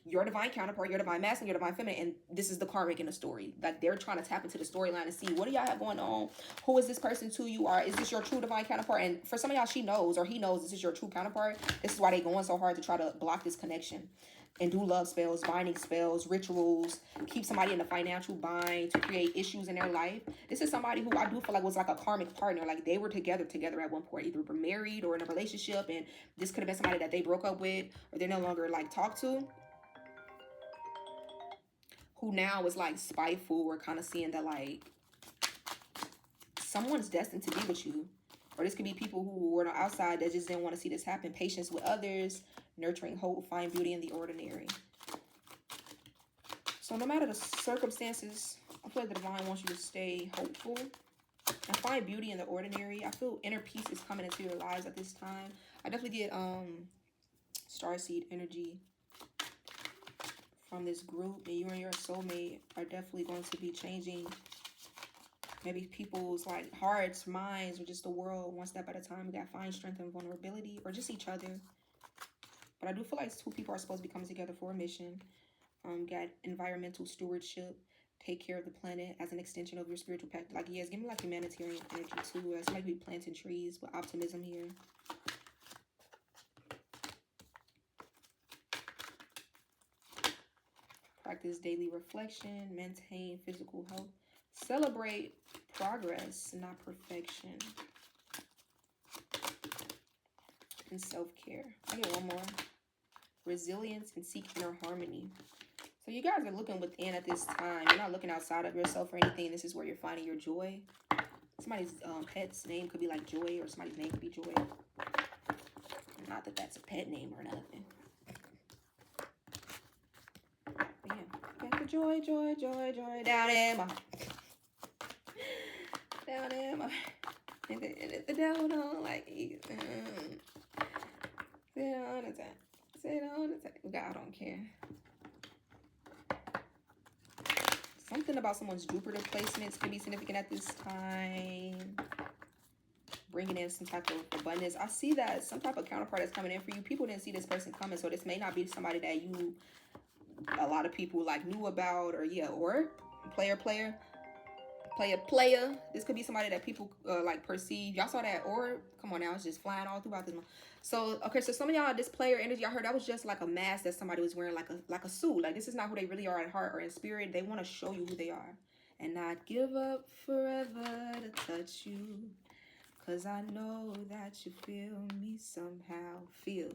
your divine counterpart, your divine masculine, your divine feminine, and this is the karmic in the story. Like they're trying to tap into the storyline and see what do y'all have going on. Who is this person to you? Or is this your true divine counterpart? And for some of y'all, she knows or he knows this is your true counterpart. This is why they going so hard to try to block this connection and do love spells, binding spells, rituals, keep somebody in a financial bind to create issues in their life. This is somebody who I do feel like was like a karmic partner. Like they were together at one point, either were married or in a relationship, and this could have been somebody that they broke up with or they no longer like talk to, who now is like spiteful, or kind of seeing that like someone's destined to be with you. Or this could be people who were on the outside that just didn't want to see this happen. Patience with others, nurturing hope, find beauty in the ordinary. So no matter the circumstances, I feel like the divine wants you to stay hopeful and find beauty in the ordinary. I feel inner peace is coming into your lives at this time. I definitely get starseed energy from this group, and you and your soulmate are definitely going to be changing maybe people's like hearts, minds, or just the world one step at a time. We got find strength and vulnerability, or just each other. But I do feel like two people are supposed to be coming together for a mission. Got environmental stewardship, take care of the planet as an extension of your spiritual path. Like, yes, give me like humanitarian energy too. Somebody be planting trees with optimism here. Practice daily reflection, maintain physical health. Celebrate progress, not perfection. And self-care. I get one more. Resilience and seek inner harmony. So you guys are looking within at this time. You're not looking outside of yourself or anything. This is where you're finding your joy. Somebody's pet's name could be like Joy, or somebody's name could be Joy. Not that that's a pet name or nothing. But yeah, got the joy, joy, joy, joy down in my... down in my... and the devil don't like you. Sit on the time. Sit on the time. God don't care. Something about someone's Jupiter placements could be significant at this time. Bringing in some type of abundance. I see that some type of counterpart is coming in for you. People didn't see this person coming, so this may not be somebody that you, a lot of people like knew about, or yeah, or player. Player. This could be somebody that people like perceive. Y'all saw that orb? Come on now, it's just flying all throughout this month. So okay, so some of y'all, this player energy, I heard that was just like a mask that somebody was wearing, like a suit. Like this is not who they really are at heart or in spirit. They want to show you who they are, and not give up forever to touch you, 'cause I know that you feel me somehow. Feel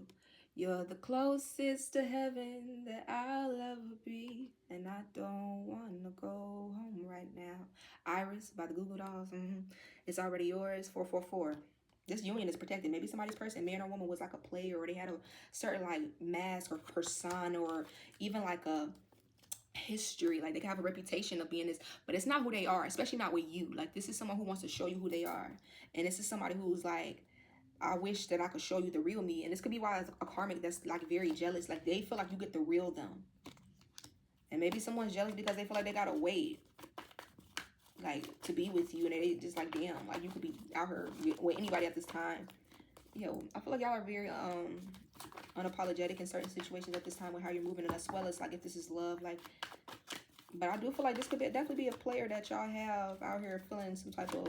you're the closest to heaven that I'll ever be, and I don't wanna go home right now. Iris by the Google Dolls. It's already yours. 444. This union is protected. Maybe somebody's person, man or woman, was like a player, or they had a certain like mask or persona, or even like a history. Like they can have a reputation of being this, but it's not who they are, especially not with you. Like this is someone who wants to show you who they are, and this is somebody who's like, I wish that I could show you the real me. And this could be why it's a karmic that's like very jealous. Like they feel like you get the real them. And maybe someone's jealous because they feel like they gotta wait, like, to be with you. And they just like, damn, like you could be out here with anybody at this time. Yo, I feel like y'all are very unapologetic in certain situations at this time with how you're moving, and as well as like if this is love, like. But I do feel like this could definitely be a player that y'all have out here feeling some type of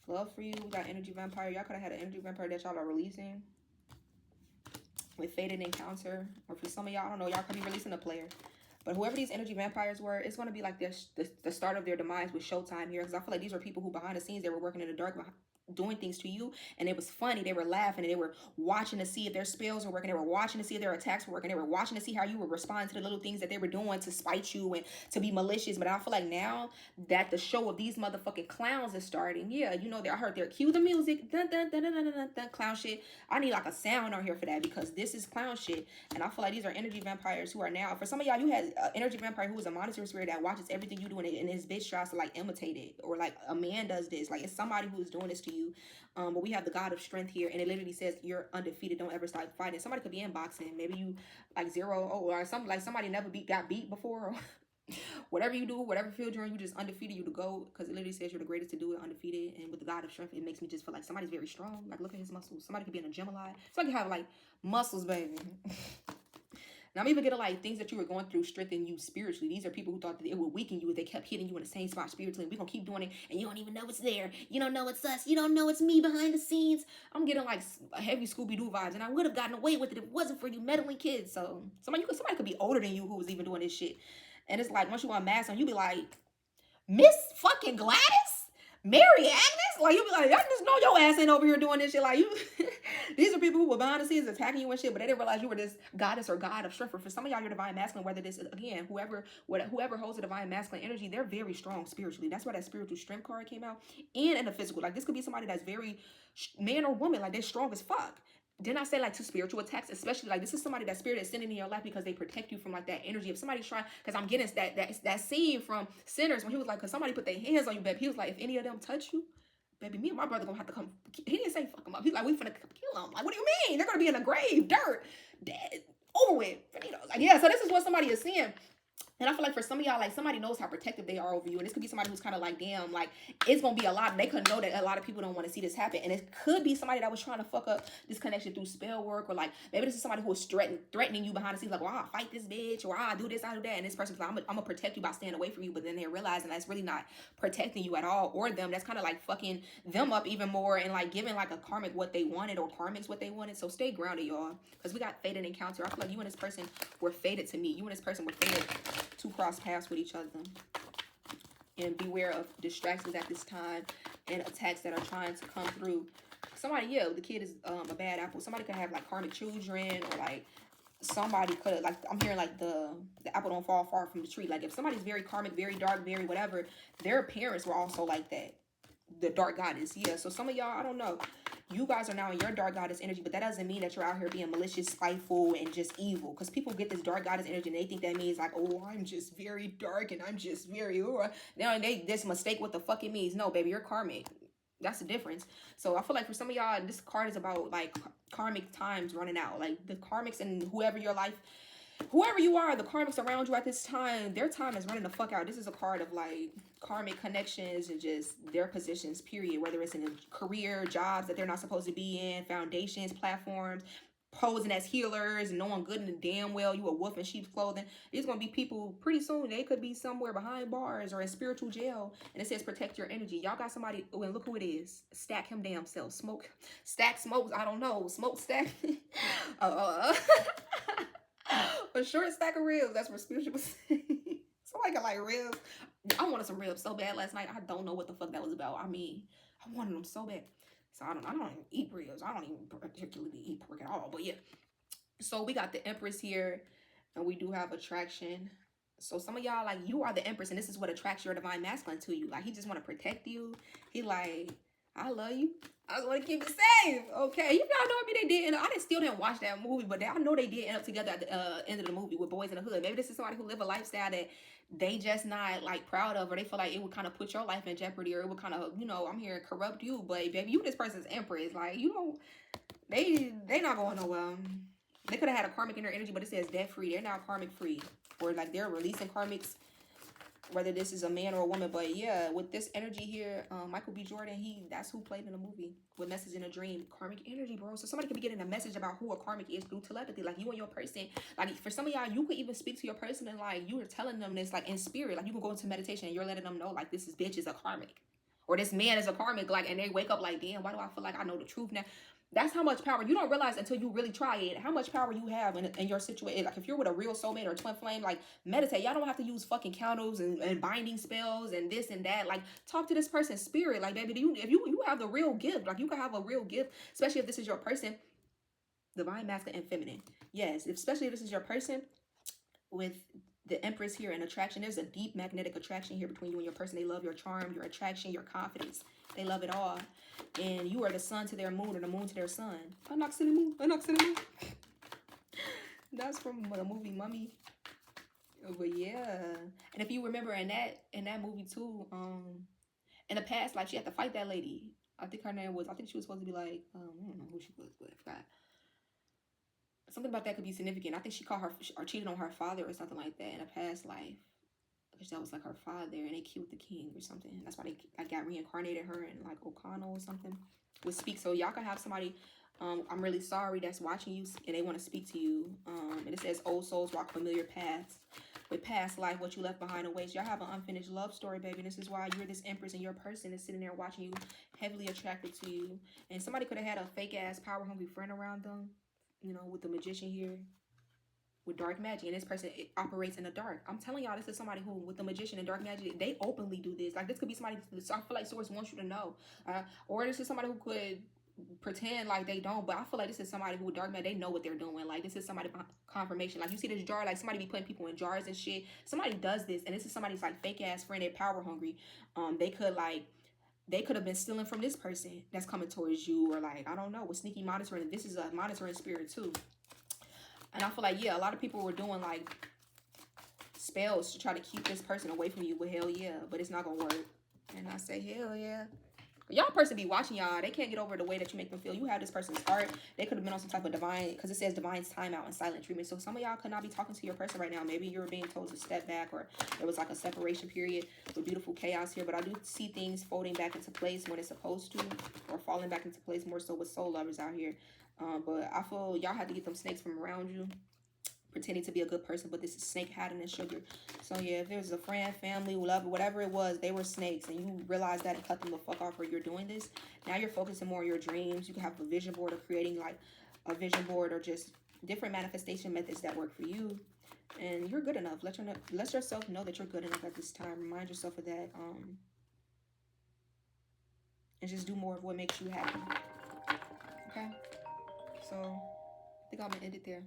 love for you. We got energy vampire. Y'all could have had an energy vampire that y'all are releasing with fated encounter. Or for some of y'all, I don't know, y'all could be releasing a player. But whoever these energy vampires were, it's going to be like the start of their demise with Showtime here. Because I feel like these were people who behind the scenes, they were working in the dark, doing things to you, and it was funny. They were laughing, and they were watching to see if their spells were working. They were watching to see if their attacks were working. They were watching to see how you would respond to the little things that they were doing to spite you and to be malicious. But I feel like now that the show of these motherfucking clowns is starting, yeah, you know, I heard their cue the music, dun, dun, dun, dun, dun, dun, dun, clown shit. I need like a sound on here for that, because this is clown shit. And I feel like these are energy vampires who are now, for some of y'all, you had an energy vampire who was a monitoring spirit that watches everything you do, and his bitch tries to like imitate it, or like a man does this. Like it's somebody who's doing this to you. But we have the God of strength here, and it literally says you're undefeated. Don't ever stop fighting. Somebody could be in boxing. Maybe you like 0-0, or something like somebody never got beat before. Whatever you do, whatever field you're in, you just undefeated. You to go, because it literally says you're the greatest to do it, undefeated. And with the God of strength, it makes me just feel like somebody's very strong. Like look at his muscles. Somebody could be in a gym a lot. Somebody could have like muscles, baby. And I'm even getting like things that you were going through strengthen you spiritually. These are people who thought that it would weaken you if they kept hitting you in the same spot spiritually. And we're gonna keep doing it, and you don't even know it's there. You don't know it's us. You don't know it's me behind the scenes. I'm getting like heavy Scooby-Doo vibes, and I would have gotten away with it if it wasn't for you meddling kids. So somebody could be older than you who was even doing this shit. And it's like once you unmask them, you be like, Miss fucking Gladys? Mary Agnes? Like, you be like, I just know your ass ain't over here doing this shit. Like, you, these are people who were behind the scenes attacking you and shit, but they didn't realize you were this goddess or god of strength. For some of y'all, your divine masculine, whether this is, again, whoever holds the divine masculine energy, they're very strong spiritually. That's why that spiritual strength card came out. And in the physical. Like, this could be somebody that's very, man or woman, like, they're strong as fuck. Didn't I say like to spiritual attacks, especially like this is somebody that spirit is sending in your life because they protect you from like that energy. If somebody's trying, because I'm getting that scene from Sinners when he was like, because somebody put their hands on you, baby. He was like, if any of them touch you, baby, me and my brother gonna have to come. He didn't say fuck them up. He's like, we finna kill them. Like, what do you mean? They're gonna be in the grave, dirt, dead, over with. You know, like yeah. So this is what somebody is seeing. And I feel like for some of y'all, like somebody knows how protective they are over you. And this could be somebody who's kind of like, damn, like it's going to be a lot. They could know that a lot of people don't want to see this happen. And it could be somebody that was trying to fuck up this connection through spell work. Or like, maybe this is somebody who was threatening you behind the scenes. Like, well, I'll fight this bitch. Or I'll do this, I'll do that. And this person's like, I'm going to protect you by staying away from you. But then they're realizing that's really not protecting you at all. Or them. That's kind of like fucking them up even more. And like giving like a karmic what they wanted. Or karmics what they wanted. So stay grounded, y'all. Because we got fated encounter. I feel like you and this person were fated to meet. You and this person were fated to cross paths with each other. And beware of distractions at this time and attacks that are trying to come through. Somebody, yeah, the kid is a bad apple. Somebody could have like karmic children, or like somebody could, like, I'm hearing like the apple don't fall far from the tree. Like if somebody's very karmic, very dark, very whatever, their parents were also like that. The dark goddess, yeah. So some of y'all, I don't know, you guys are now in your dark goddess energy, but that doesn't mean that you're out here being malicious, spiteful, and just evil. Because people get this dark goddess energy and they think that means like, oh, I'm just very dark and I'm just very now they just mistake what the fuck it means. No, baby, you're karmic. That's the difference. So I feel like for some of y'all, this card is about like karmic times running out. Like the karmics and whoever your life, whoever you are, the karmics around you at this time, their time is running the fuck out. This is a card of like karmic connections and just their positions, period. Whether it's in a career, jobs that they're not supposed to be in, foundations, platforms, posing as healers and knowing good and damn well you a wolf in sheep's clothing. These gonna be people pretty soon. They could be somewhere behind bars or in spiritual jail. And it says protect your energy. Y'all got somebody. Oh, and look who it is. Stack him damn self. Smoke, stack smokes. I don't know. Smoke stack. A short stack of ribs. That's what spiritual was saying. Somebody got like ribs. I wanted some ribs so bad last night. I don't know what the fuck that was about. I mean, I wanted them so bad. So I don't even eat ribs. I don't even particularly eat pork at all. But yeah. So we got the Empress here, and we do have attraction. So some of y'all, like, you are the Empress, and this is what attracts your divine masculine to you. Like, he just want to protect you. He like, I love you. I just want to keep you safe. Okay. If y'all know me, they did. And I still didn't watch that movie, but I know they did end up together at the end of the movie with Boys in the Hood. Maybe this is somebody who live a lifestyle that they just not like proud of, or they feel like it would kind of put your life in jeopardy, or it would kind of, you know, I'm here to corrupt you. But baby, you this person's Empress. Like, you don't, they not going nowhere. They could have had a karmic in their energy, but it says debt free. They're now karmic free, or like they're releasing karmics, whether this is a man or a woman. But yeah, with this energy here, Michael B. Jordan, that's who played in the movie with Message in a Dream. Karmic energy, bro. So somebody could be getting a message about who a karmic is through telepathy. Like, you and your person, like for some of y'all, you could even speak to your person and like you were telling them this like in spirit. Like, you can go into meditation and you're letting them know like this bitch is a karmic, or this man is a karmic. Like, and they wake up like, damn, why do I feel like I know the truth now? That's how much power. You don't realize until you really try it how much power you have in your situation. Like, if you're with a real soulmate or twin flame, like, meditate. Y'all don't have to use fucking candles and binding spells and this and that. Like, talk to this person's spirit. Like, baby, if you have the real gift, like, you can have a real gift, especially if this is your person. Divine masculine and feminine. Yes, especially if this is your person with the Empress here and attraction. There's a deep magnetic attraction here between you and your person. They love your charm, your attraction, your confidence. They love it all. And you are the sun to their moon, or the moon to their sun. That's from the movie Mummy. But yeah. And if you remember in that movie too, in the past, like, she had to fight that lady. I think her name was, I think she was supposed to be like, I don't know who she was, but I forgot. Something about that could be significant. I think she called her or cheated on her father or something like that in a past life. Because that was like her father, and they killed the king or something. That's why they got reincarnated her in like O'Connell or something. Would speak. So y'all can have somebody, I'm really sorry, that's watching you and they want to speak to you. And it says old souls walk familiar paths. With past life, what you left behind awaits. Y'all have an unfinished love story, baby. This is why you're this Empress, and your person is sitting there watching you, heavily attracted to you. And somebody could have had a fake ass power hungry friend around them. You know, with the Magician here, with dark magic, and this person operates in the dark. I'm telling y'all, this is somebody who, with the Magician and dark magic, they openly do this. Like, this could be somebody, I feel like Source wants you to know. Or this is somebody who could pretend like they don't, but I feel like this is somebody who, with dark magic, they know what they're doing. Like, this is somebody confirmation. Like, you see this jar, like somebody be putting people in jars and shit. Somebody does this, and this is somebody's like fake ass friend. They're power hungry. They could have been stealing from this person that's coming towards you, or like, I don't know, with sneaky monitoring. This is a monitoring spirit too. And I feel like, yeah, a lot of people were doing like spells to try to keep this person away from you. But hell yeah, but it's not gonna work. And I say, hell yeah. Y'all person be watching y'all. They can't get over the way that you make them feel. You have this person's heart. They could have been on some type of divine, because it says divine timeout and silent treatment. So some of y'all could not be talking to your person right now. Maybe you were being told to step back, or there was like a separation period with beautiful chaos here. But I do see things folding back into place when it's supposed to, or falling back into place more so with soul lovers out here. But I feel y'all had to get them snakes from around you, pretending to be a good person, but this is snake hiding in sugar. So yeah, if there's a friend, family, lover, whatever it was, they were snakes, and you realize that and cut them the fuck off, or you're doing this. Now you're focusing more on your dreams. You can have a vision board, or creating like a vision board, or just different manifestation methods that work for you. And you're good enough. Let yourself know that you're good enough at this time. Remind yourself of that. And just do more of what makes you happy. Okay? So I think I'm gonna end it there.